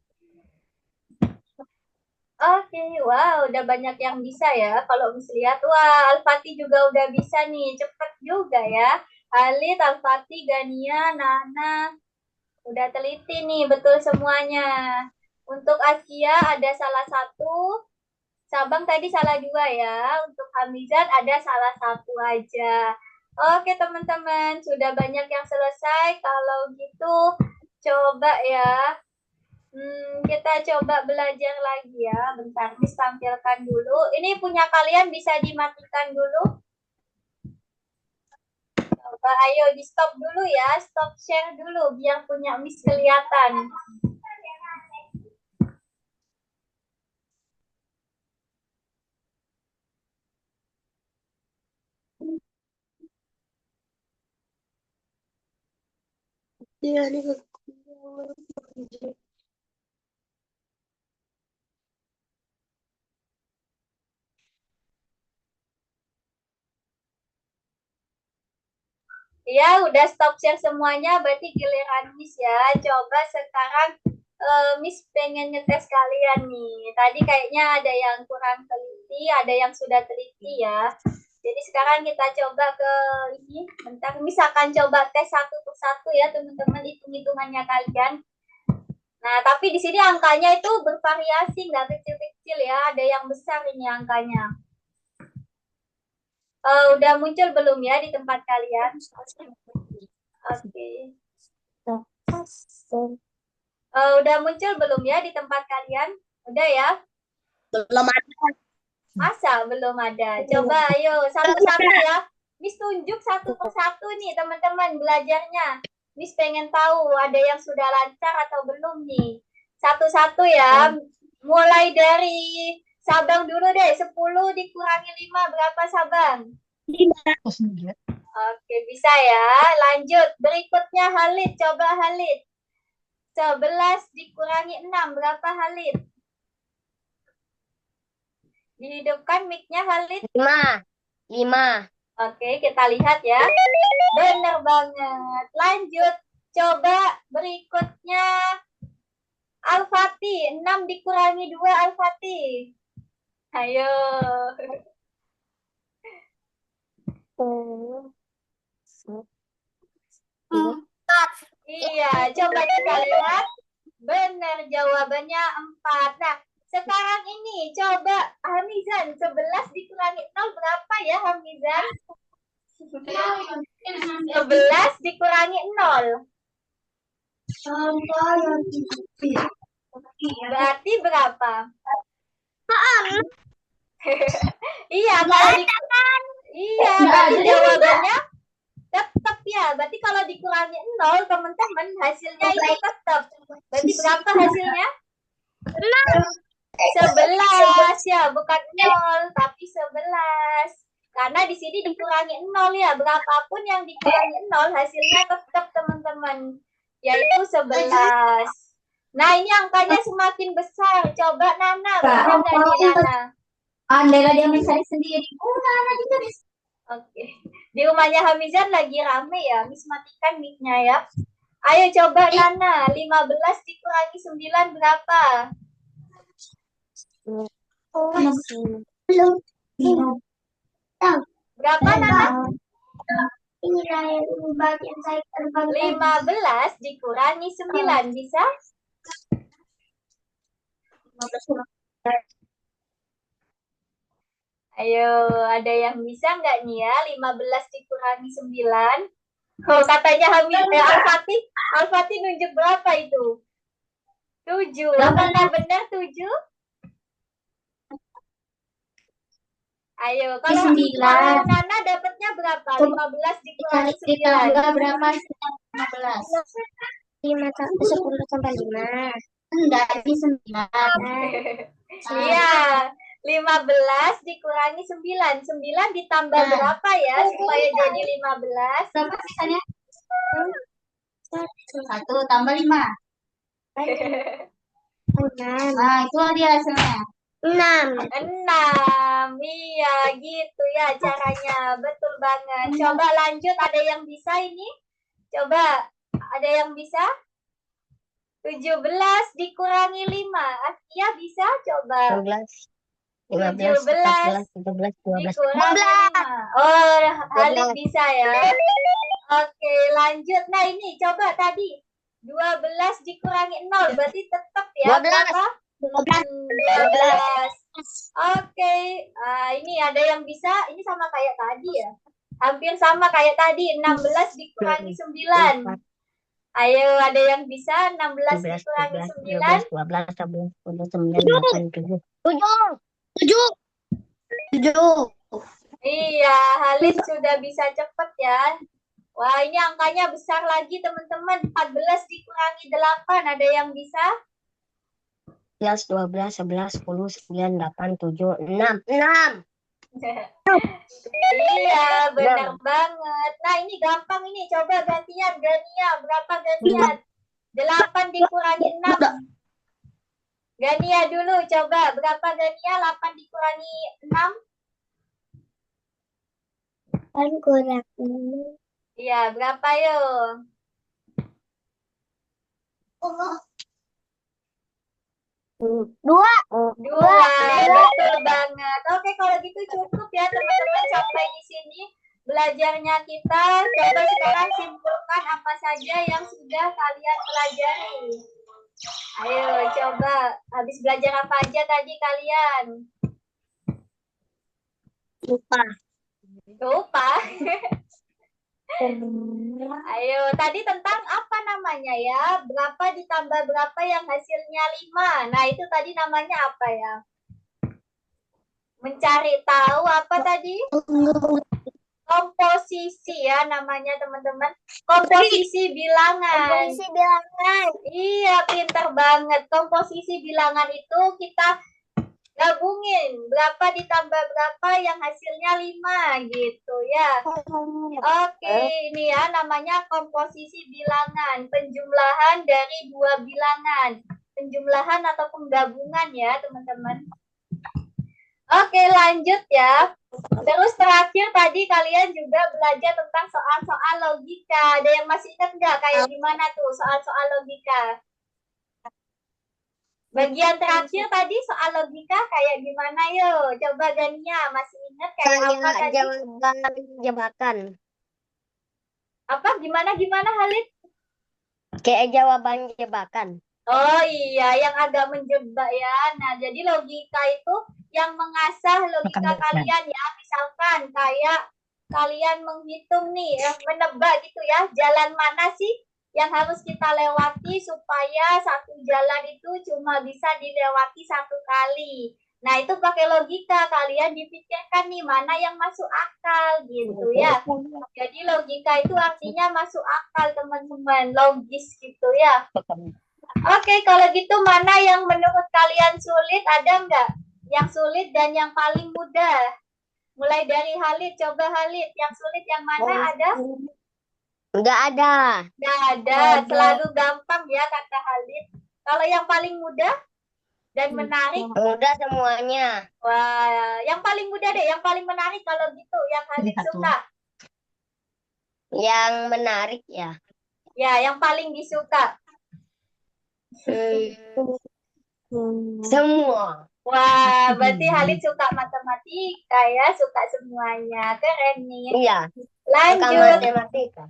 Oke, wow, udah banyak yang bisa ya. Kalau Miss lihat, wah, Al-Fatih juga udah bisa nih, cepet juga ya. Halid, Al-Fatih, Gania, Nana, udah teliti nih, betul semuanya. Untuk Asia ada salah 1, Sabang tadi salah 2 ya. Untuk Hamizan ada salah 1 aja. Oke teman-teman, sudah banyak yang selesai. Kalau gitu, coba ya. Kita coba belajar lagi ya. Bentar, ditampilkan dulu. Ini punya kalian bisa dimatikan dulu. Coba ayo di stop dulu ya. Stop share dulu biar punya Miss kelihatan. Ya, udah stop share semuanya, berarti giliran Miss ya. Coba sekarang Miss pengen ngetes kalian nih. Tadi kayaknya ada yang kurang teliti, ada yang sudah teliti ya. Jadi sekarang kita coba ke ini. Bentar, Miss akan coba tes satu persatu ya teman-teman, hitung-hitungannya kalian. Nah, tapi di sini angkanya itu bervariasi, nggak kecil-kecil ya. Ada yang besar ini angkanya. Udah muncul belum ya di tempat kalian? Oke. Udah muncul belum ya di tempat kalian? Udah ya? Belum ada. Masa belum ada? Coba ayo satu-satu ya. Miss tunjuk satu persatu nih teman-teman belajarnya. Miss pengen tahu ada yang sudah lancar atau belum nih. Satu-satu ya. Mulai dari Sabang dulu deh. 10 dikurangi 5 berapa Sabang? 5. Oke, bisa ya. Lanjut. Berikutnya Halid. Coba Halid. 11 dikurangi 6 berapa Halid? Dihidupkan mic-nya Halid. 5. Oke, kita lihat ya. Bener banget. Lanjut. Coba berikutnya Al-Fatih. 6 dikurangi 2 Al-Fatih. Ayo. 4. Iya, coba kita lihat. Benar, jawabannya 4. Nah, sekarang ini coba Hamizan, 11 dikurangi 0 berapa ya Hamizan? 11 dikurangi 0. Berarti berapa? Iya, iya, berarti jawabannya tetap ya. Berarti kalau dikurangi 0, teman-teman, hasilnya itu tetap. Berarti berapa hasilnya? 11 ya, bukan 0, tapi 11. Karena di sini dikurangi 0 ya. Berapapun yang dikurangi 0, hasilnya tetap, teman-teman. Yaitu 11. Nah, ini angkanya semakin besar. Coba Nana, benar nggak nih Nana? Andai dia mencari sendiri. Nana juga bisa. Oke. Di rumahnya Hamizan lagi rame ya. Miss matikan mic-nya ya. Ayo coba Nana. 15 dikurangi 9 berapa? Belum. Berapa Nana? Ini bagian saya terbang. 15 dikurangi 9 bisa? Ayo, ada yang bisa nggak nih ya? 15 dikurangi 9. Oh, katanya Al-Fatih. Al-Fatih nunjuk berapa itu? 7. Apakah benar 7? Ayo, kalau Nana dapatnya berapa? 15 dikurangi 9. Ditambah berapa? 15. 10 tambah 5. Enggak, ini 9. Iya, 15 dikurangi 9. 9 ditambah berapa ya supaya jadi 15? Berapa sisanya? 1 tambah 5. 6. Nah, itu dia hasilnya. 6. 6. Iya, gitu ya caranya. Betul banget. Coba lanjut, ada yang bisa ini? Coba, ada yang bisa? 17 dikurangi 5. Askia bisa? Coba. 12, 15, 14, 15, 12, dikurangi 5. Oh, Halid bisa ya. Oke, lanjut. Nah, ini coba tadi 12 dikurangi 0 berarti tetap ya 12. berapa? 12. Oke, ini ada yang bisa. Ini sama kayak tadi ya. Hampir sama kayak tadi. 16 dikurangi 9. Ayo, ada yang bisa? 16 dikurangi 9. 12, 13, 14, 9, 8, 7. 7. 7. Iya, Halid sudah bisa cepet ya. Wah, ini angkanya besar lagi teman-teman. 14 dikurangi 8. Ada yang bisa? 11, 12, 11, 10, 9, 8, 7, 6. 6. Iya, benar banget. Nah, ini gampang ini. Coba gantian, Gania. Berapa gantian? 8 dikurangi 6. Gania dulu, coba. Berapa Gania? 8 dikurangi 6? Kan kurang. Iya, berapa yuk? 2. 2. Betul banget. Oke, kalau gitu cukup ya teman-teman sampai di sini belajarnya kita. Coba sekarang simpulkan apa saja yang sudah kalian pelajari. Ayo, coba. Habis belajar apa aja tadi kalian? Lupa. Lupa. Ayo, tadi tentang apa namanya ya? Berapa ditambah berapa yang hasilnya 5. Nah, itu tadi namanya apa ya? Mencari tahu apa tadi? Komposisi ya namanya teman-teman. Komposisi bilangan. Komposisi bilangan. Iya, pintar banget. Komposisi bilangan itu kita gabungin. Berapa ditambah berapa yang hasilnya 5 gitu ya. Oke, ini ya namanya komposisi bilangan. Penjumlahan dari dua bilangan. Penjumlahan atau penggabungan ya teman-teman. Oke, lanjut ya. Terus terakhir tadi kalian juga belajar tentang soal-soal logika. Ada yang masih ingat nggak kayak gimana tuh soal-soal logika? Bagian terakhir tadi soal logika kayak gimana yuk? Coba Gania masih ingat kayak apa tadi? Jawaban jebakan. Apa? Gimana Halid? Kayak jawaban jebakan. Oh iya, yang agak menjebak ya. Nah, jadi logika itu yang mengasah logika kalian ya. Misalkan kayak kalian menghitung nih, menebak gitu ya, jalan mana sih yang harus kita lewati supaya satu jalan itu cuma bisa dilewati satu kali. Nah, itu pakai logika. Kalian dipikirkan nih, mana yang masuk akal gitu ya. Jadi logika itu artinya masuk akal, teman-teman. Logis gitu ya. Oke, kalau gitu mana yang menurut kalian sulit? Ada nggak? Yang sulit dan yang paling mudah. Mulai dari Halid, coba Halid. Yang sulit yang mana ada? Nggak ada. Nggak ada, selalu gampang ya kata Halid. Kalau yang paling mudah dan menarik? Mudah semuanya. Wah, yang paling mudah deh, yang paling menarik kalau gitu, yang Halid suka. Yang menarik ya. Ya, yang paling disuka. Semua. Wah, berarti Halid suka matematika ya, suka semuanya. Keren nih. Iya. Lanjut. Suka matematika.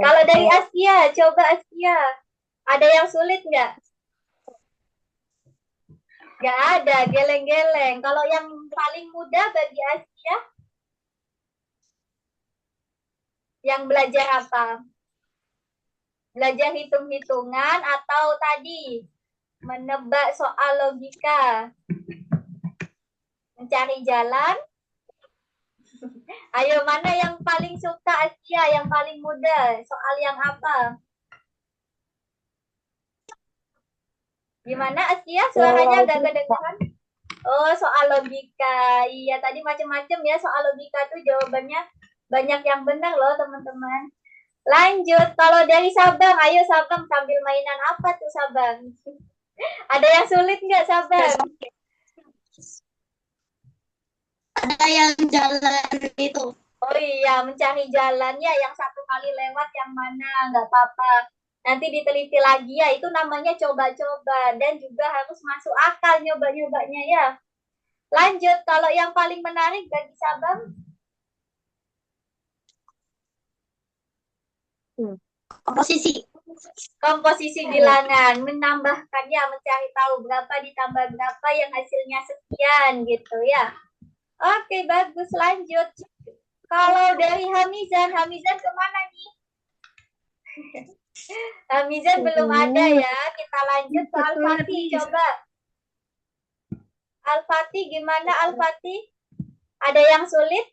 Kalau dari Askia, coba Askia. Ada yang sulit nggak? Nggak ada, geleng-geleng. Kalau yang paling mudah bagi Asia, yang belajar apa? Belajar hitung-hitungan atau tadi menebak soal logika? Mencari jalan? Ayo, mana yang paling suka Asia, yang paling mudah? Soal yang apa? Gimana Asia? Suaranya agak kedengaran? Oh, soal logika. Iya, tadi macam-macam ya soal logika tuh jawabannya banyak yang benar loh, teman-teman. Lanjut, kalau dari Sabang, ayo Sabang sambil mainan apa tuh Sabang? Ada yang sulit nggak Sabang? Ada yang jalan itu. Oh iya, mencari jalannya yang satu kali lewat yang mana, nggak apa-apa. Nanti diteliti lagi ya, itu namanya coba-coba. Dan juga harus masuk akal nyoba-nyobanya ya. Lanjut, kalau yang paling menarik bagi Sabang, Komposisi. komposisi bilangan. Menambahkannya, mencari tahu berapa ditambah berapa yang hasilnya sekian gitu ya. Oke, bagus. Lanjut. Kalau dari Hamizan, Hamizan kemana nih? Hamizan belum ada ya. Kita lanjut ke Al-Fatih. Coba. Al-Fatih gimana Al-Fatih? Ada yang sulit?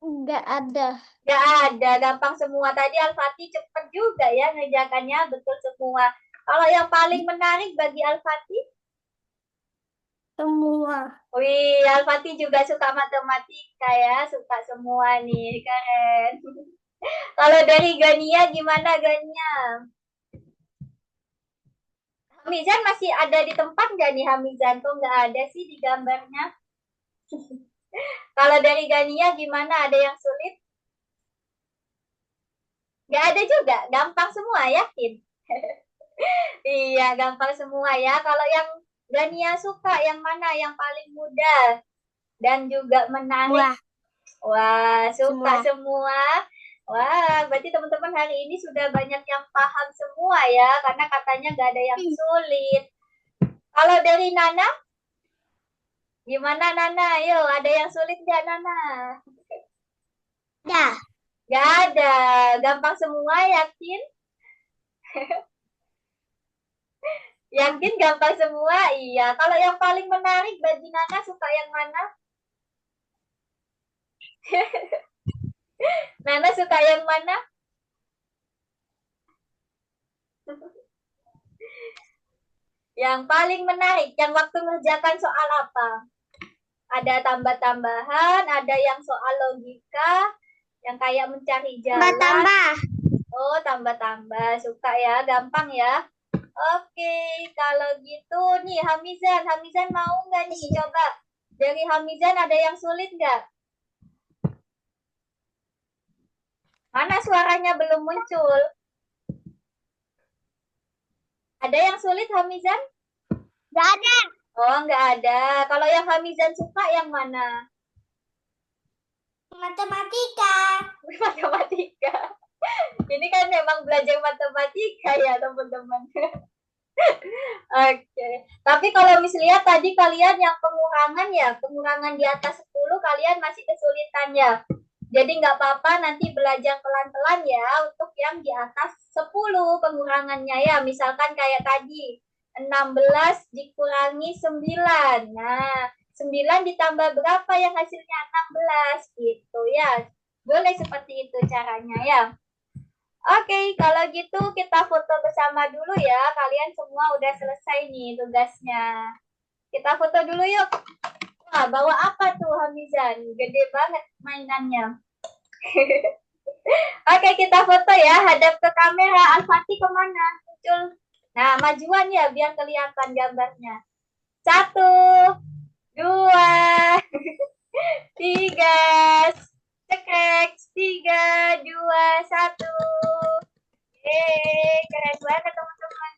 Nggak ada. Nggak ada. Gampang semua. Tadi Al-Fatih cepet juga ya ngerjakannya. Betul semua. Kalau yang paling menarik bagi Al-Fatih? Semua. Wih, Al-Fatih juga suka matematika ya. Suka semua nih. Keren. Kalau dari Gania gimana Gania? Hamizan masih ada di tempat nggak nih Hamizan? Kok nggak ada sih di gambarnya? Kalau dari Gania gimana? Ada yang sulit? Nggak ada juga? Gampang semua, yakin? Iya, gampang semua ya. Kalau yang Gania suka, yang mana? Yang paling mudah dan juga menarik? Wah, suka semua. Wah, berarti teman-teman hari ini sudah banyak yang paham semua ya, karena katanya nggak ada yang sulit. Kalau dari Nana, gimana Nana? Ayo, ada yang sulit nggak Nana? Ada. Nggak ada. Gampang semua, yakin? Yakin gampang semua? Iya. Kalau yang paling menarik bagi Nana suka yang mana? Nana suka yang mana? Yang paling menarik, yang waktu mengerjakan soal apa? Ada tambah-tambahan, ada yang soal logika, yang kayak mencari jalan. Tambah-tambah. Oh, tambah-tambah. Suka ya, gampang ya. Oke, kalau gitu nih Hamizan. Hamizan mau nggak nih? Coba dari Hamizan ada yang sulit nggak? Mana suaranya belum muncul? Ada yang sulit Hamizan? Nggak ada. Oh, nggak ada. Kalau yang Hamizan suka yang mana? Matematika. Matematika. Ini kan memang belajar matematika ya teman-teman. Oke. Tapi kalau misalnya tadi kalian yang pengurangan ya, pengurangan di atas 10 kalian masih kesulitan ya. Jadi nggak apa-apa nanti belajar pelan-pelan ya untuk yang di atas 10 pengurangannya ya. Misalkan kayak tadi 16 dikurangi 9. Nah, 9 ditambah berapa yang hasilnya 16 gitu ya. Boleh seperti itu caranya ya. Oke, kalau gitu kita foto bersama dulu ya. Kalian semua udah selesai nih tugasnya. Kita foto dulu yuk. Wah, bawa apa tuh Hamizan? Gede banget mainannya. Oke, kita foto ya. Hadap ke kamera. Al-Fatih kemana? Muncul. Nah, majuan ya biar kelihatan gambarnya. 1, 2, 3. Cekrek. 3, 2, 1. Keren banget teman-teman.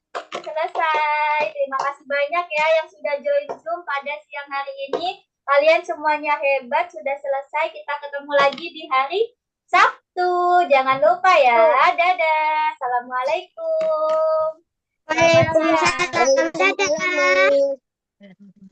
Selesai. Terima kasih banyak ya yang sudah join Zoom pada siang hari ini. Kalian semuanya hebat, sudah selesai. Kita ketemu lagi di hari Sabtu. Jangan lupa ya. Dadah. Assalamualaikum. Selamat siang. Waalaikumsalam. Dadah.